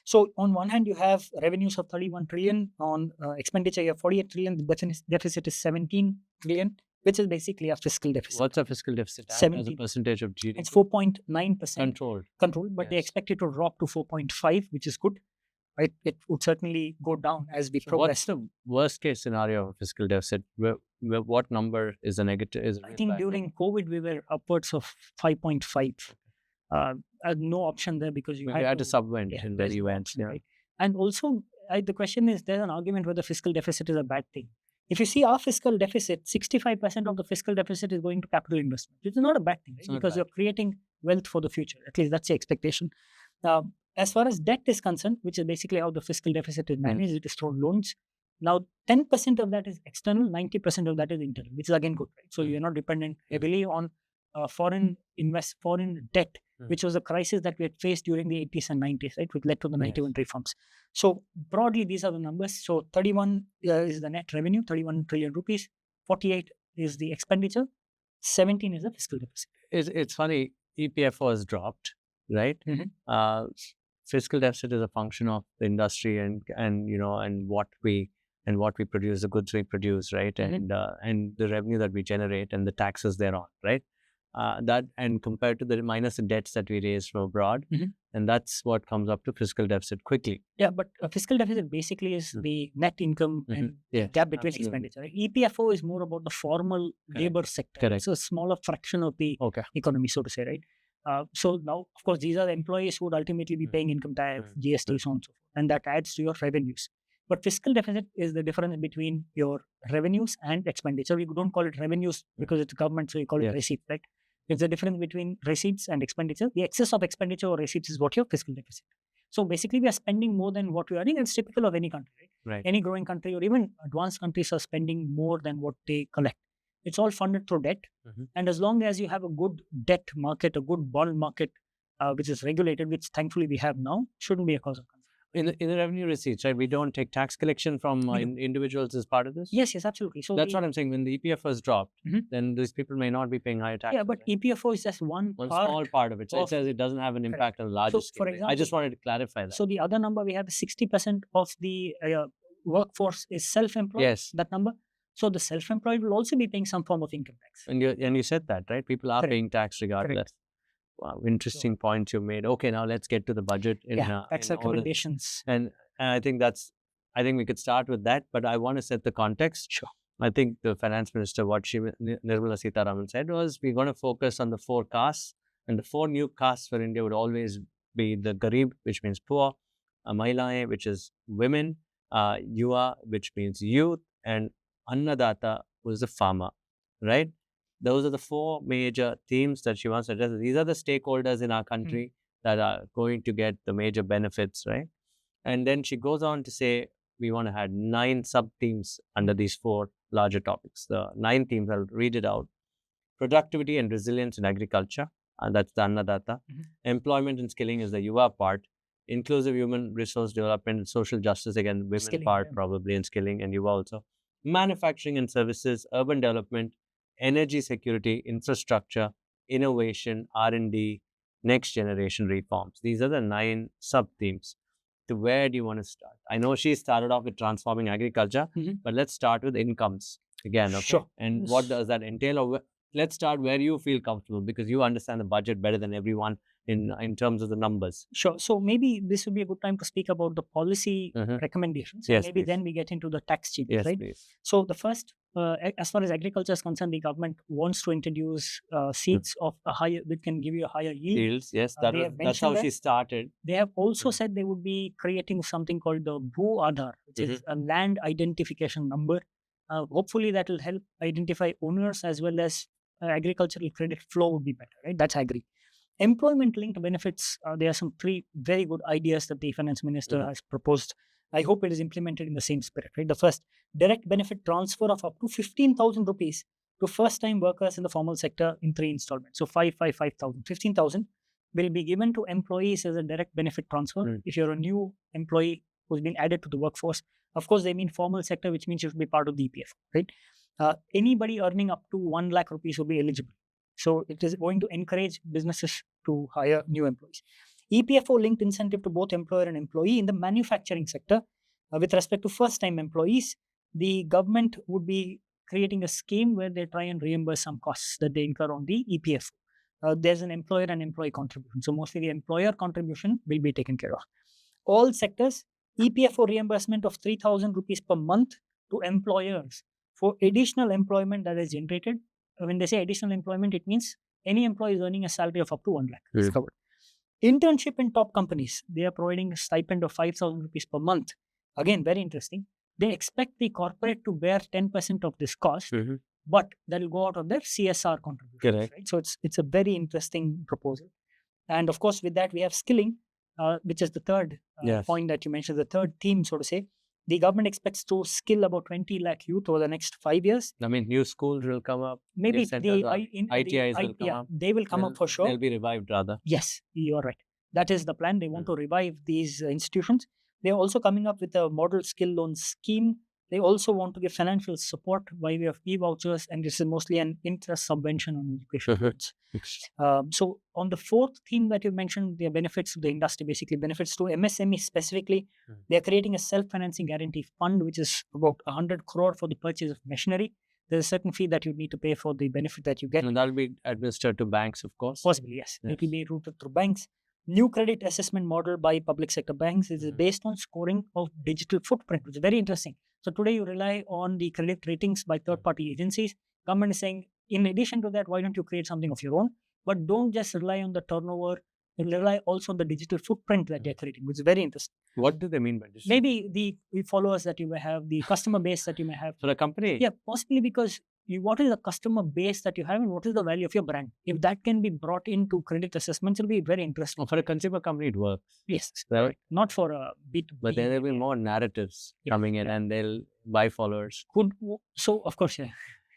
So on one hand, you have revenues of 31 trillion. On expenditure, you have 48 trillion. The deficit is 17 trillion, which is basically a fiscal deficit. What's a fiscal deficit as a percentage of GDP? It's 4.9%. Controlled. But they expect it to drop to 4.5, which is good. Right? It would certainly go down as we progress. What's the worst case scenario of fiscal deficit? What number is a negative? I think during COVID, we were upwards of 5.5. No option there because you had to subvent in where you went. Right? And also, the question is, there's an argument whether fiscal deficit is a bad thing. If you see our fiscal deficit, 65% of the fiscal deficit is going to capital investment, which is not a bad thing, right? Because you're creating wealth for the future. At least that's the expectation. As far as debt is concerned, which is basically how the fiscal deficit is managed, it is through loans. Now, 10% of that is external, 90% of that is internal, which is again good, right? So you're not dependent heavily on foreign debt, which was a crisis that we had faced during the 80s and 90s, right? Which led to the 91 reforms. So broadly, these are the numbers. So 31 is the net revenue, 31 trillion rupees. 48 is the expenditure. 17 is the fiscal deficit. It's funny, EPFO has dropped, right? Fiscal deficit is a function of the industry and what we produce, the goods we produce, right? And the revenue that we generate and the taxes thereon, right? That and compared to the minus the debts that we raise from abroad, and that's what comes up to fiscal deficit quickly. Yeah, but a fiscal deficit basically is the net income and gap between expenditure. Right? EPFO is more about the formal labor sector. Correct. It's a smaller fraction of the economy, so to say, right? So now, of course, these are the employees who would ultimately be paying income tax, GST, so on and so forth, and that adds to your revenues. But fiscal deficit is the difference between your revenues and expenditure. We don't call it revenues because it's government, so we call it receipts, right? It's the difference between receipts and expenditure. The excess of expenditure or receipts is what your fiscal deficit. So basically, we are spending more than what we are earning. It's typical of any country, right? Any growing country or even advanced countries are spending more than what they collect. It's all funded through debt. And as long as you have a good debt market, a good bond market, which is regulated, which thankfully we have now, shouldn't be a cause of concern. In the revenue receipts, right? We don't take tax collection from individuals as part of this? Yes, absolutely. So that's what I'm saying. When the EPFO is dropped, Mhm. then these people may not be paying higher taxes. Yeah, but right? EPFO is just one small part of it. So it says it doesn't have an impact on a larger So, scale. for right? I just example, wanted to clarify that. So the other number we have is 60% of the workforce is self-employed. Yes. That number. So the self-employed will also be paying some form of income tax. And you said that, right? People are Correct. paying tax regardless. Correct. Wow, interesting point you made. Okay, now let's get to the budget. Tax recommendations. And I think we could start with that, but I want to set the context. Sure. I think the finance minister, what Nirmala Sitharaman said was, we're going to focus on the 4 castes, and the 4 new castes for India would always be the Garib, which means poor, Mahilaye, which is women, Yuva, which means youth, and Annadata, who is the farmer, right? Those are the 4 major themes that she wants to address. These are the stakeholders in our country that are going to get the major benefits, right? And then she goes on to say, we want to have 9 sub-themes under these 4 larger topics. The 9 themes, I'll read it out. Productivity and resilience in agriculture, and that's the Annadata. Employment and skilling is the Yuva part. Inclusive human resource development and social justice, again, women Skilling, part probably, and skilling, and Yuva also. Manufacturing and services, urban development, energy security, infrastructure, innovation, R&D, next generation reforms. These are the 9 sub-themes. So where do you want to start? I know she started off with transforming agriculture, but let's start with incomes again. Okay? Sure. And what does that entail? Or let's start where you feel comfortable, because you understand the budget better than everyone in terms of the numbers. Sure. So maybe this would be a good time to speak about the policy recommendations. Yes, maybe please. then we get into the tax changes, Yes, right? please. So the first, as far as agriculture is concerned, the government wants to introduce seeds of a higher, which can give you a higher yield. Yields, yes, that's how she started. They have also said they would be creating something called the Bhu Aadhar, which is a land identification number. Hopefully that will help identify owners, as well as agricultural credit flow would be better, right? That's agree. Employment linked benefits, there are some 3 very good ideas that the finance minister has proposed. I hope it is implemented in the same spirit, right? The first, direct benefit transfer of up to 15,000 rupees to first time workers in the formal sector in 3 installments. So 5,000, 15,000 will be given to employees as a direct benefit transfer. If you're a new employee who's been added to the workforce, of course they mean formal sector, which means you should be part of the EPF, right? Anybody earning up to 1 lakh rupees will be eligible. So it is going to encourage businesses to hire new employees. EPFO linked incentive to both employer and employee in the manufacturing sector. With respect to first time employees, the government would be creating a scheme where they try and reimburse some costs that they incur on the EPFO. There's an employer and employee contribution. So mostly the employer contribution will be taken care of. All sectors, EPFO reimbursement of 3,000 rupees per month to employers for additional employment that is generated. When they say additional employment, it means any employee is earning a salary of up to 1 lakh. It's covered. Internship in top companies, they are providing a stipend of 5,000 rupees per month. Again, very interesting. They expect the corporate to bear 10% of this cost, but that will go out of their CSR contributions. Correct. Right? So it's a very interesting proposal. And of course, with that, we have skilling, which is the third point that you mentioned, the third theme, so to say. The government expects to skill about 20 lakh youth over the next 5 years. I mean, new schools will come up. Maybe ITIs will come up. They will come up for sure. They'll be revived rather. Yes, you're right. That is the plan. They want to revive these institutions. They're also coming up with a model skill loan scheme. They also want to give financial support by way of e-vouchers, and this is mostly an interest subvention on education loans. So on the fourth theme that you mentioned, the benefits to the industry, basically benefits to MSME specifically, they're creating a self-financing guarantee fund, which is about 100 crore for the purchase of machinery. There's a certain fee that you need to pay for the benefit that you get. And that'll be administered to banks, of course. Possibly, yes. It will be routed through banks. New credit assessment model by public sector banks is based on scoring of digital footprint, which is very interesting. So today you rely on the credit ratings by third-party agencies. Government is saying, in addition to that, why don't you create something of your own? But don't just rely on the turnover. Rely also on the digital footprint that they're creating, which is very interesting. What do they mean by digital? Maybe the followers that you may have, the customer base that you may have. For a company? Yeah, possibly because what is the customer base that you have and what is the value of your brand? If that can be brought into credit assessments, it'll be very interesting. For a consumer company, it works. Yes. Right? Not for a B2B. But then there will be more narratives coming in and they'll buy followers. So, of course, yeah.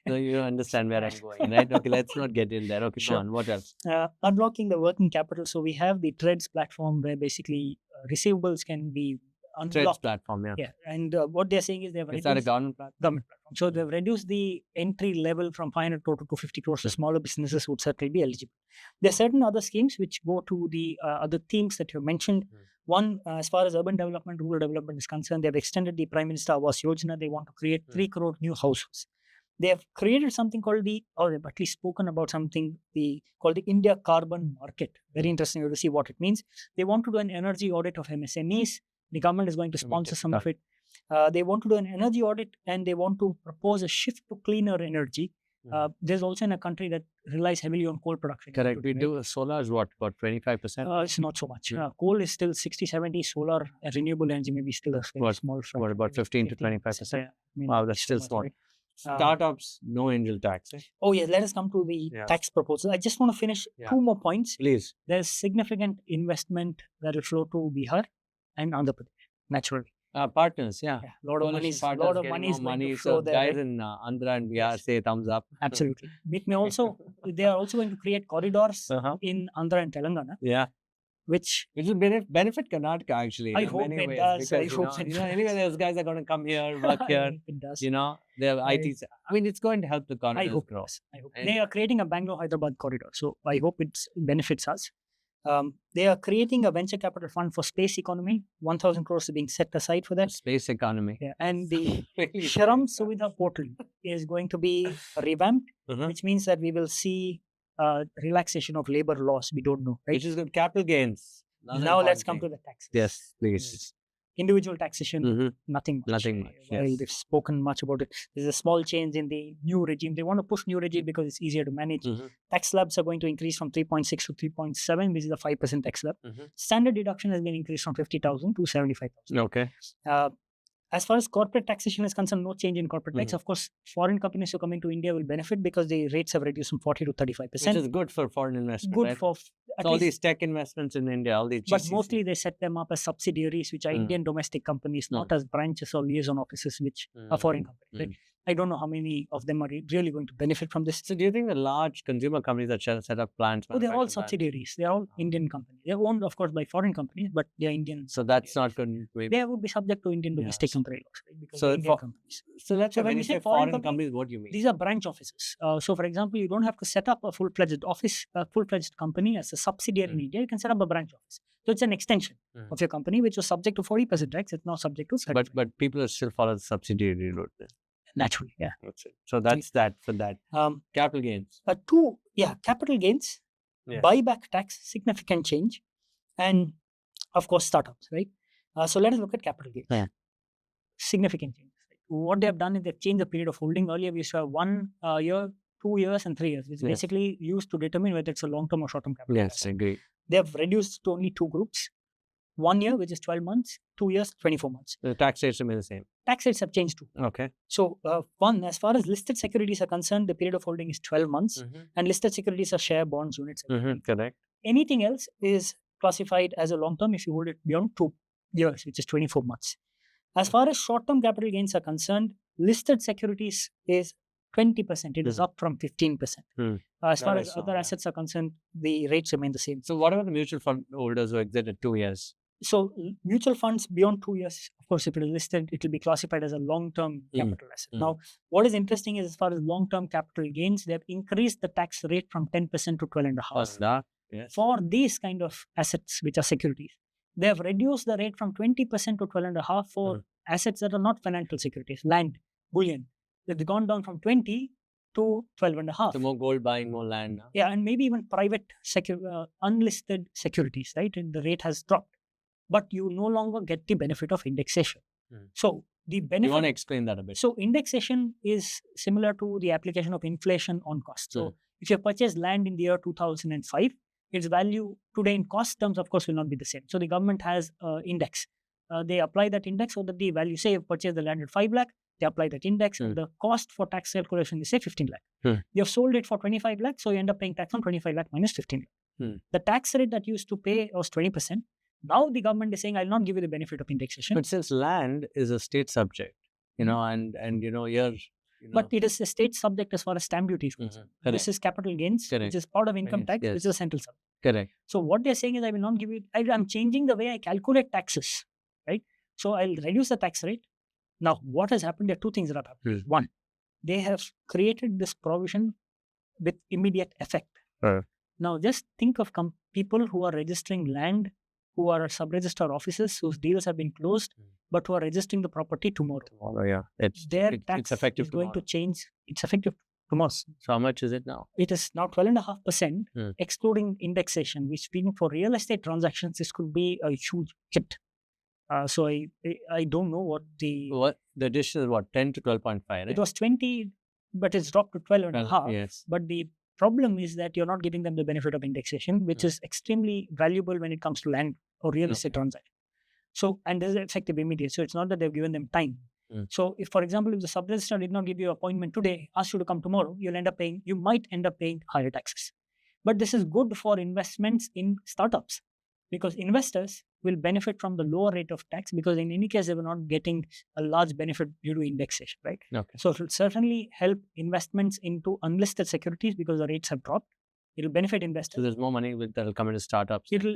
So you understand where I'm going, right? Okay, let's not get in there. Okay, sure. Go on. What else? Unlocking the working capital. So we have the Threads platform where basically receivables can be Trades unblocked. platform, yeah. Yeah, and what they're saying is they've Is that a reduced government platform? government platform. So they've reduced the entry level from 500 crore to 250 crores. So smaller businesses would certainly be eligible. There are certain other schemes which go to the other themes that you mentioned. One, as far as urban development, rural development is concerned, they've extended the Prime Minister Awas Yojana. They want to create 3 crore new houses. They have created something called or they've at least spoken about something called the India Carbon Market. Very interesting to see what it means. They want to do an energy audit of MSMEs. The government is going to sponsor some of it. They want to do an energy audit and they want to propose a shift to cleaner energy. There's also in a country that relies heavily on coal production. Correct. We do solar is what, about 25%? It's not so much. Coal is still 60-70. Solar and renewable energy maybe still a very small fraction. What about 15 to 25%? Yeah, Wow, that's still small. Right? Startups, no angel tax. Oh yes, let us come to the tax proposal. I just want to finish 2 more points. Please. There's significant investment that will flow to Bihar and Andhra Pradesh, naturally. Partners, yeah. A lot of money is Partners going getting more money. to flow So there. guys Right? in Andhra and Bihar say thumbs up. Absolutely. It may also, they are also going to create corridors in Andhra and Telangana, Yeah. which will benefit Karnataka actually. I in hope many it ways, does. Because, I hope it does. anyway, those guys are going to come here, work here. it does. They have IT. I mean, it's going to help the economy I hope grow. I hope. They are creating a Bangalore-Hyderabad corridor. So I hope it benefits us. They are creating a venture capital fund for space economy. 1,000 crores is being set aside for that. Space economy. Yeah. And the Shram Suvidha portal is going to be revamped, which means that we will see relaxation of labor laws. We don't know, right? Which is good. Capital gains. Now let's come to the taxes. Yes, please. Individual taxation, nothing much. Nothing much. Yes. They've spoken much about it. There's a small change in the new regime. They want to push new regime because it's easier to manage. Tax slabs are going to increase from 3.6 to 3.7, which is a 5% tax slab. Standard deduction has been increased from 50,000 to 75,000. Okay. As far as corporate taxation is concerned, no change in corporate tax. Of course, foreign companies who come into India will benefit because the rates have reduced from 40 to 35%. Which is good for foreign investment. Good right? for all these tech investments in India, all these GCC. But mostly they set them up as subsidiaries, which are Indian domestic companies, not as branches or liaison offices, which are foreign companies. Right? I don't know how many of them are really going to benefit from this. So do you think the large consumer companies that set up plants? Oh, they're all subsidiaries. They're all Indian companies. They're owned, of course, by foreign companies, but they're Indian. So that's not going to be... They would be subject to Indian domestic company laws, right? Because they're Indian companies. So let's say when you say foreign companies, what do you mean? These are branch offices. So for example, you don't have to set up a full-fledged office, a full-fledged company as a subsidiary in India. You can set up a branch office. So it's an extension of your company, which was subject to 40% tax. It's now subject to 30%. But people still follow the subsidiary route then. Naturally, yeah. That's it. So that's that for that. Capital gains. Capital gains, buyback tax, significant change, and of course startups, right? So let us look at capital gains. Yeah. Significant change. Right? What they have done is they've changed the period of holding. Earlier we used to have 1 year, 2 years, and 3 years. It's basically used to determine whether it's a long-term or short-term capital. Yes, I agree. They have reduced to only 2 groups. 1 year, which is 12 months, 2 years, 24 months. The tax rates remain the same. Tax rates have changed too. Okay. So, one, as far as listed securities are concerned, the period of holding is 12 months, and listed securities are share bonds, units. Correct. Anything else is classified as a long term if you hold it beyond 2 years, which is 24 months. As far as short term capital gains are concerned, listed securities is 20%. It is up from 15%. As far as other assets are concerned, the rates remain the same. So, what about the mutual fund holders who exited 2 years? So, mutual funds beyond 2 years, of course, if it is listed, it will be classified as a long-term capital asset. Now, what is interesting is as far as long-term capital gains, they have increased the tax rate from 10% to 12.5%. Yes. For these kind of assets, which are securities, they have reduced the rate from 20% to 12.5% for assets that are not financial securities, land, bullion. They've gone down from 20 to 12.5%. So more gold buying, more land. Now. Yeah, and maybe even private unlisted securities, right? And the rate has dropped. But you no longer get the benefit of indexation. So the benefit... You want to explain that a bit? So indexation is similar to the application of inflation on cost. So if you purchased land in the year 2005, its value today in cost terms, of course, will not be the same. So the government has an index. They apply that index so that the value, say you purchased the land at 5 lakh, they apply that index and the cost for tax calculation is say 15 lakh. You have sold it for 25 lakh, so you end up paying tax on 25 lakh minus 15 lakh. The tax rate that you used to pay was 20%. Now the government is saying, I'll not give you the benefit of indexation. But since land is a state subject, and you're... But it is a state subject as far as stamp duty is concerned. This is capital gains, which is part of income tax, which is a central subject. Correct. So what they're saying is, I will not give you, I'm changing the way I calculate taxes, right? So I'll reduce the tax rate. Now, what has happened? There are two things that have happened. One, they have created this provision with immediate effect. Now, just think of people who are registering land, who are sub-register offices whose deals have been closed, but who are registering the property tomorrow. Their tax effective is going to change. It's effective tomorrow. So how much is it now? It is now 12.5%, excluding indexation, which means for real estate transactions, this could be a huge hit. So I don't know what the addition is 10 to 12.5, right? It was 20, but it's dropped to 12.5. Yes. But the problem is that you're not giving them the benefit of indexation, which is extremely valuable when it comes to land or real estate transactions. So, and this is effective immediate. So it's not that they've given them time. So if, for example, if the sub-registrar did not give you an appointment today, asked you to come tomorrow, you might end up paying higher taxes. But this is good for investments in startups, because investors will benefit from the lower rate of tax, because in any case, they were not getting a large benefit due to indexation, right? Okay. So it will certainly help investments into unlisted securities because the rates have dropped. It will benefit investors. So there's more money that will come into startups. It will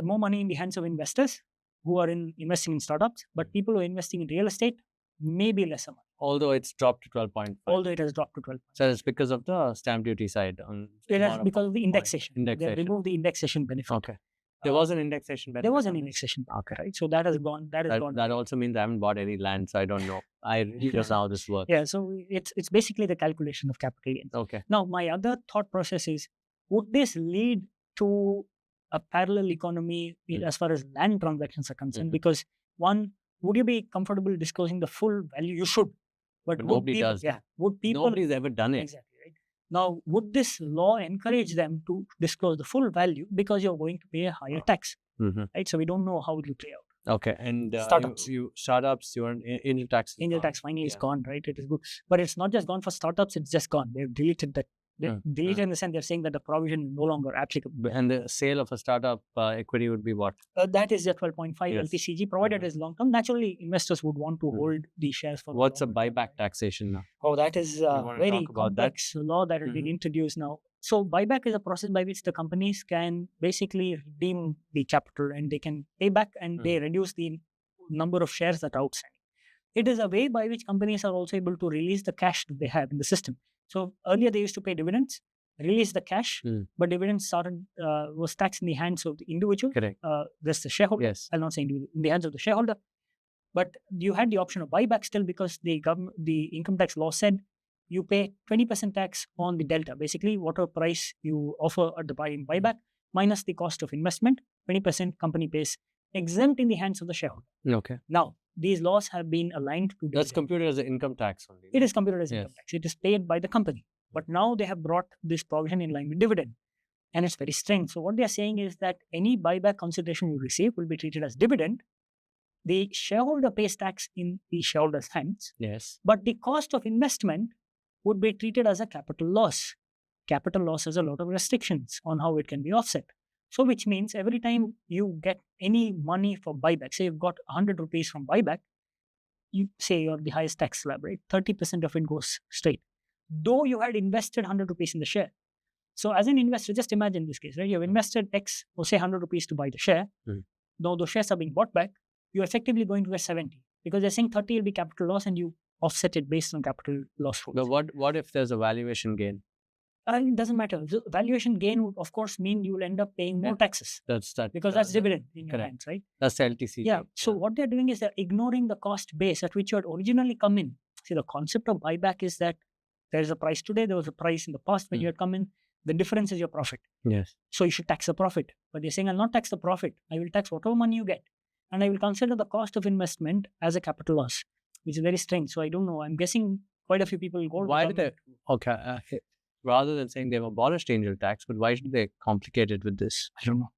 more money in the hands of investors who are investing in startups, but people who are investing in real estate, maybe lesser money. Although it's dropped to 12.5. Although it has dropped to 12. So it's because of the stamp duty side. It is because of the indexation. They Indexation. removed the indexation benefit. Okay. There was an indexation benefit. There was an indexation benefit, right? So that has gone. That also means I haven't bought any land, so I don't know. I really don't know how this works. Yeah, so it's basically the calculation of capital gains. Okay. Now, my other thought process is, would this lead to a parallel economy as far as land transactions are concerned? Because one, would you be comfortable disclosing the full value? You should. But nobody does. Yeah. Would people? Nobody's ever done it. Exactly. Right. Now, would this law encourage them to disclose the full value because you're going to pay a higher tax? Right. So we don't know how it will play out. Okay. And startups. Your angel tax. Angel tax finally is gone, right? It is good. But it's not just gone for startups, it's just gone. They've deleted that. Deleted in the sense they're saying that the provision is no longer applicable. And the sale of a startup equity would be what? That is the 12.5 LPCG, provided as long term. Naturally, investors would want to hold the shares for. What's a buyback taxation now? Oh, that is a very complex law that has been introduced now. So buyback is a process by which the companies can basically redeem the capital and they can pay back, and they reduce the number of shares that are outstanding. It is a way by which companies are also able to release the cash that they have in the system. So earlier they used to pay dividends, release the cash, but dividends was taxed in the hands of the individual. Correct. That's the shareholder. Yes. I'll not say individual, in the hands of the shareholder. But you had the option of buyback still, because the income tax law said you pay 20% tax on the delta. Basically, whatever price you offer at the buyback minus the cost of investment, 20% company pays, exempt in the hands of the shareholder. Okay. Now, these laws have been aligned to. That's computed as an income tax only. It is computed as income tax. It is paid by the company. But now they have brought this provision in line with dividend. And it's very strange. So what they are saying is that any buyback consideration you receive will be treated as dividend. The shareholder pays tax in the shareholder's hands. Yes. But the cost of investment would be treated as a capital loss. Capital loss has a lot of restrictions on how it can be offset. So which means every time you get any money for buyback, say you've got 100 rupees from buyback, you say you're the highest tax slab, right? 30% of it goes straight. Though you had invested 100 rupees in the share. So as an investor, just imagine this case, right? You've invested X, or say 100 rupees to buy the share. Now those shares are being bought back. You're effectively going to get 70, because they're saying 30 will be capital loss and you offset it based on capital loss rules. But what if there's a valuation gain? It doesn't matter. The valuation gain would, of course, mean you will end up paying more taxes. That's because that's dividend in your hands, right? That's the LTC. Yeah. So what they're doing is they're ignoring the cost base at which you had originally come in. See, the concept of buyback is that there's a price today, there was a price in the past when you had come in. The difference is your profit. Yes. So you should tax the profit. But they're saying, I'll not tax the profit. I will tax whatever money you get. And I will consider the cost of investment as a capital loss, which is very strange. So I don't know. I'm guessing quite a few people will go. Why did they? Okay. Rather than saying they've abolished angel tax, but why should they complicate it with this? I don't know.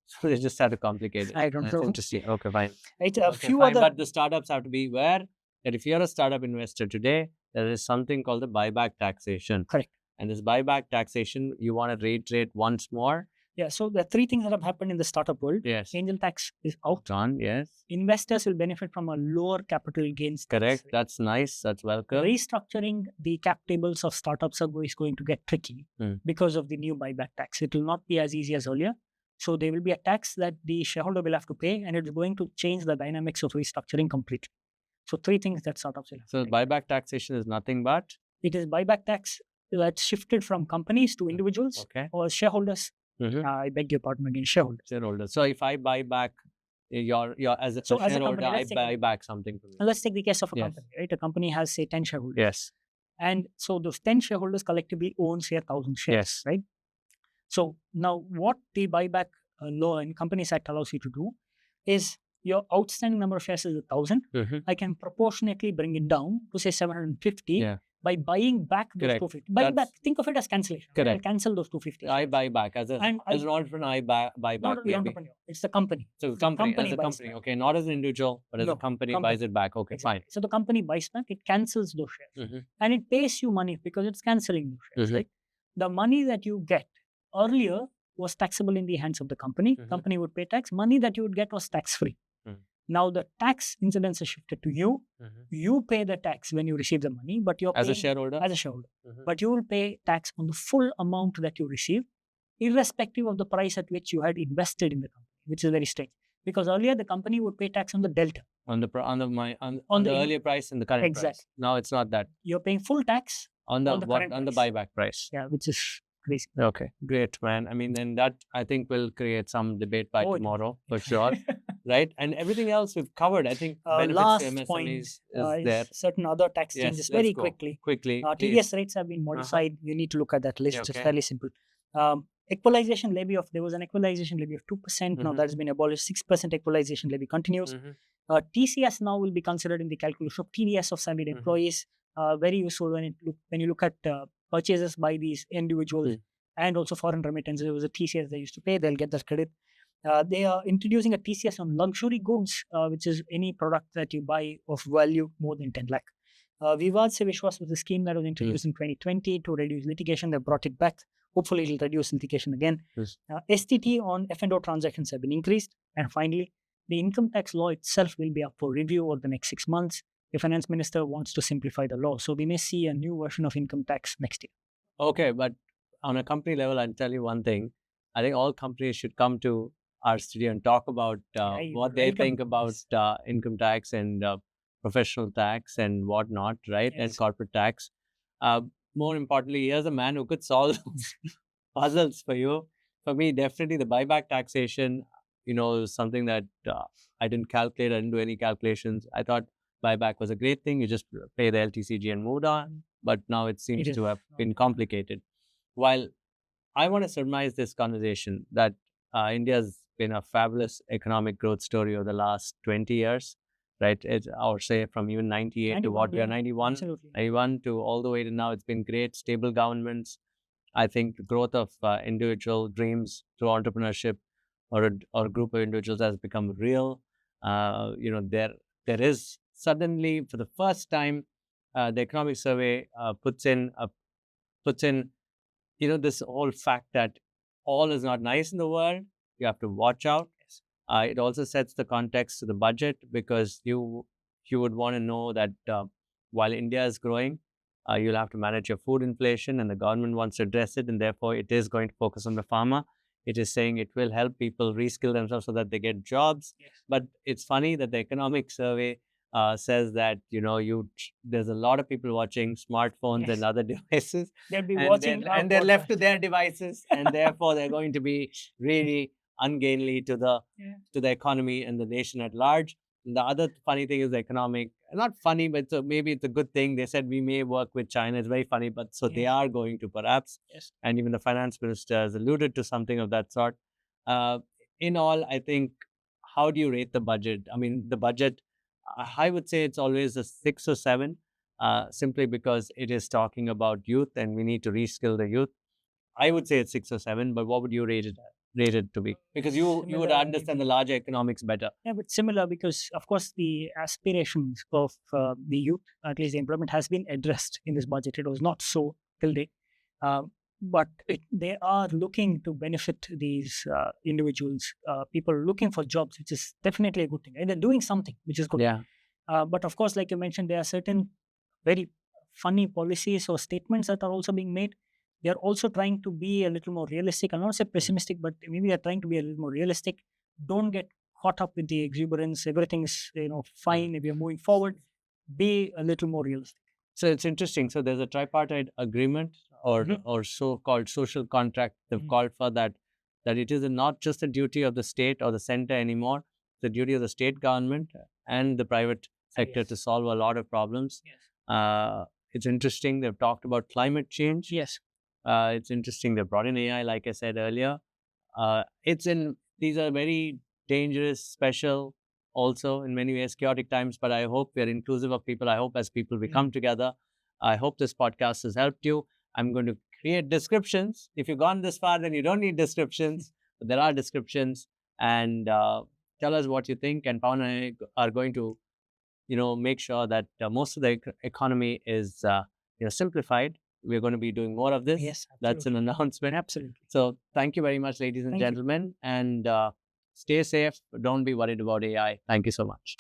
So they just had to complicate it. I don't know. That's interesting. Okay, fine. Right, But the startups have to be aware that if you're a startup investor today, there is something called the buyback taxation. Correct. And this buyback taxation, you want to reiterate once more, Yeah, so there are three things that have happened in the startup world. Yes. Angel tax is out. Done. Yes. Investors will benefit from a lower capital gains tax Correct. rate. That's nice. That's welcome. Restructuring the cap tables of startups is going to get tricky because of the new buyback tax. It will not be as easy as earlier. So there will be a tax that the shareholder will have to pay, and it's going to change the dynamics of restructuring completely. So three things that startups will have. So buyback taxation is nothing but? It is buyback tax that's shifted from companies to individuals or shareholders. I beg your pardon again, shareholders. So if I buy back your as a shareholder, I buy back something from you. Let's take the case of a company, right? A company has, say, 10 shareholders. Yes. And so those 10 shareholders collectively own, say, 1,000 shares. Yes. Right? So now what the buyback law in Companies Act allows you to do is your outstanding number of shares is 1,000. I can proportionately bring it down to, say, 750 by buying back those 250. Buying back, think of it as cancellation. Correct. I cancel those 250. I buy back as an entrepreneur. I buy back. Not the entrepreneur. It's the company. So the company as a company. Okay, not as an individual, but as a company buys it back. Okay, fine. So the company buys back. It cancels those shares, and it pays you money because it's cancelling those shares. Right? The money that you get earlier was taxable in the hands of the company. Company would pay tax. Money that you would get was tax free. Now the tax incidence is shifted to you. You pay the tax when you receive the money, but you're as a shareholder. But you will pay tax on the full amount that you receive, irrespective of the price at which you had invested in the company, which is very strange. Because earlier the company would pay tax on the delta, on the earlier price and the current price. Now it's not that. You're paying full tax on the buyback price. Yeah, which is crazy. Okay, great, man. I mean, then that I think will create some debate by tomorrow for sure. Right, and everything else we've covered. I think last benefits to point MSMEs is there. Certain other tax changes very quickly. TDS rates have been modified. You need to look at that list. It's fairly simple. Equalization levy there was an equalization levy of 2%. Now that has been abolished. 6% equalization levy continues. TCS now will be considered in the calculation of TDS of salaried employees. Very useful when you look at purchases by these individuals and also foreign remittances. There was a TCS they used to pay. They'll get that credit. They are introducing a TCS on luxury goods, which is any product that you buy of value more than 10 lakh. Vivad Se Vishwas was a scheme that was introduced in 2020 to reduce litigation. They brought it back. Hopefully, it will reduce litigation again. STT on F&O transactions have been increased. And finally, the income tax law itself will be up for review over the next 6 months. The finance minister wants to simplify the law. So we may see a new version of income tax next year. Okay, but on a company level, I'll tell you one thing. I think all companies should come to our studio and talk about what they think about income tax and professional tax and whatnot, right? Yes. And corporate tax. More importantly, here's a man who could solve puzzles for you. For me, definitely the buyback taxation, is something that I didn't calculate. I didn't do any calculations. I thought buyback was a great thing. You just pay the LTCG and move on. But now it seems to have been complicated. While I want to surmise this conversation that India's been a fabulous economic growth story over the last 20 years, right? Or say from even 98 to what we are, 91 to all the way to now. It's been great, stable governments. I think the growth of individual dreams through entrepreneurship or a group of individuals has become real. There is suddenly, for the first time, the economic survey puts in this whole fact that all is not nice in the world. You have to watch out. It also sets the context to the budget, because you would want to know that while India is growing, you'll have to manage your food inflation, and the government wants to address it, and therefore it is going to focus on the farmer. It is saying it will help people reskill themselves so that they get jobs. Yes. But it's funny that the economic survey says that there's a lot of people watching smartphones and other devices. They'll be watching, and they're left to their devices, and therefore they're going to be really ungainly to the economy and the nation at large. And the other funny thing is the economic, not funny, but maybe it's a good thing. They said we may work with China. It's very funny, but they are going to perhaps. Yes. And even the finance minister has alluded to something of that sort. In all, I think, how do you rate the budget? I mean, the budget, I would say it's always a 6 or 7, simply because it is talking about youth and we need to reskill the youth. I would say it's 6 or 7, but what would you rate it to be? Because you would understand the larger economics better. Yeah, but similar, because of course the aspirations of the youth, at least the employment, has been addressed in this budget. It was not so till date. but they are looking to benefit these individuals, people looking for jobs, which is definitely a good thing. And they're doing something, which is good. Yeah. But of course, like you mentioned, there are certain very funny policies or statements that are also being made. They are also trying to be a little more realistic. I'll not say pessimistic, but maybe they're trying to be a little more realistic. Don't get caught up with the exuberance. Everything's fine if you're moving forward. Be a little more realistic. So it's interesting. So there's a tripartite agreement or so-called social contract they've called for that it is not just the duty of the state or the center anymore, the duty of the state government and the private sector to solve a lot of problems. Yes. It's interesting. They've talked about climate change. Yes. It's interesting. They brought in AI, like I said earlier. These are very dangerous, special, also in many ways chaotic times, but I hope we're inclusive of people. I hope as people we come together. I hope this podcast has helped you. I'm going to create descriptions. If you've gone this far, then you don't need descriptions, but there are descriptions. And tell us what you think. And Pavan and I are going to, make sure that most of the economy is, simplified. We're going to be doing more of this. Yes, That's an announcement. Absolutely. So thank you very much, ladies and gentlemen. And stay safe. Don't be worried about AI. Thank you so much.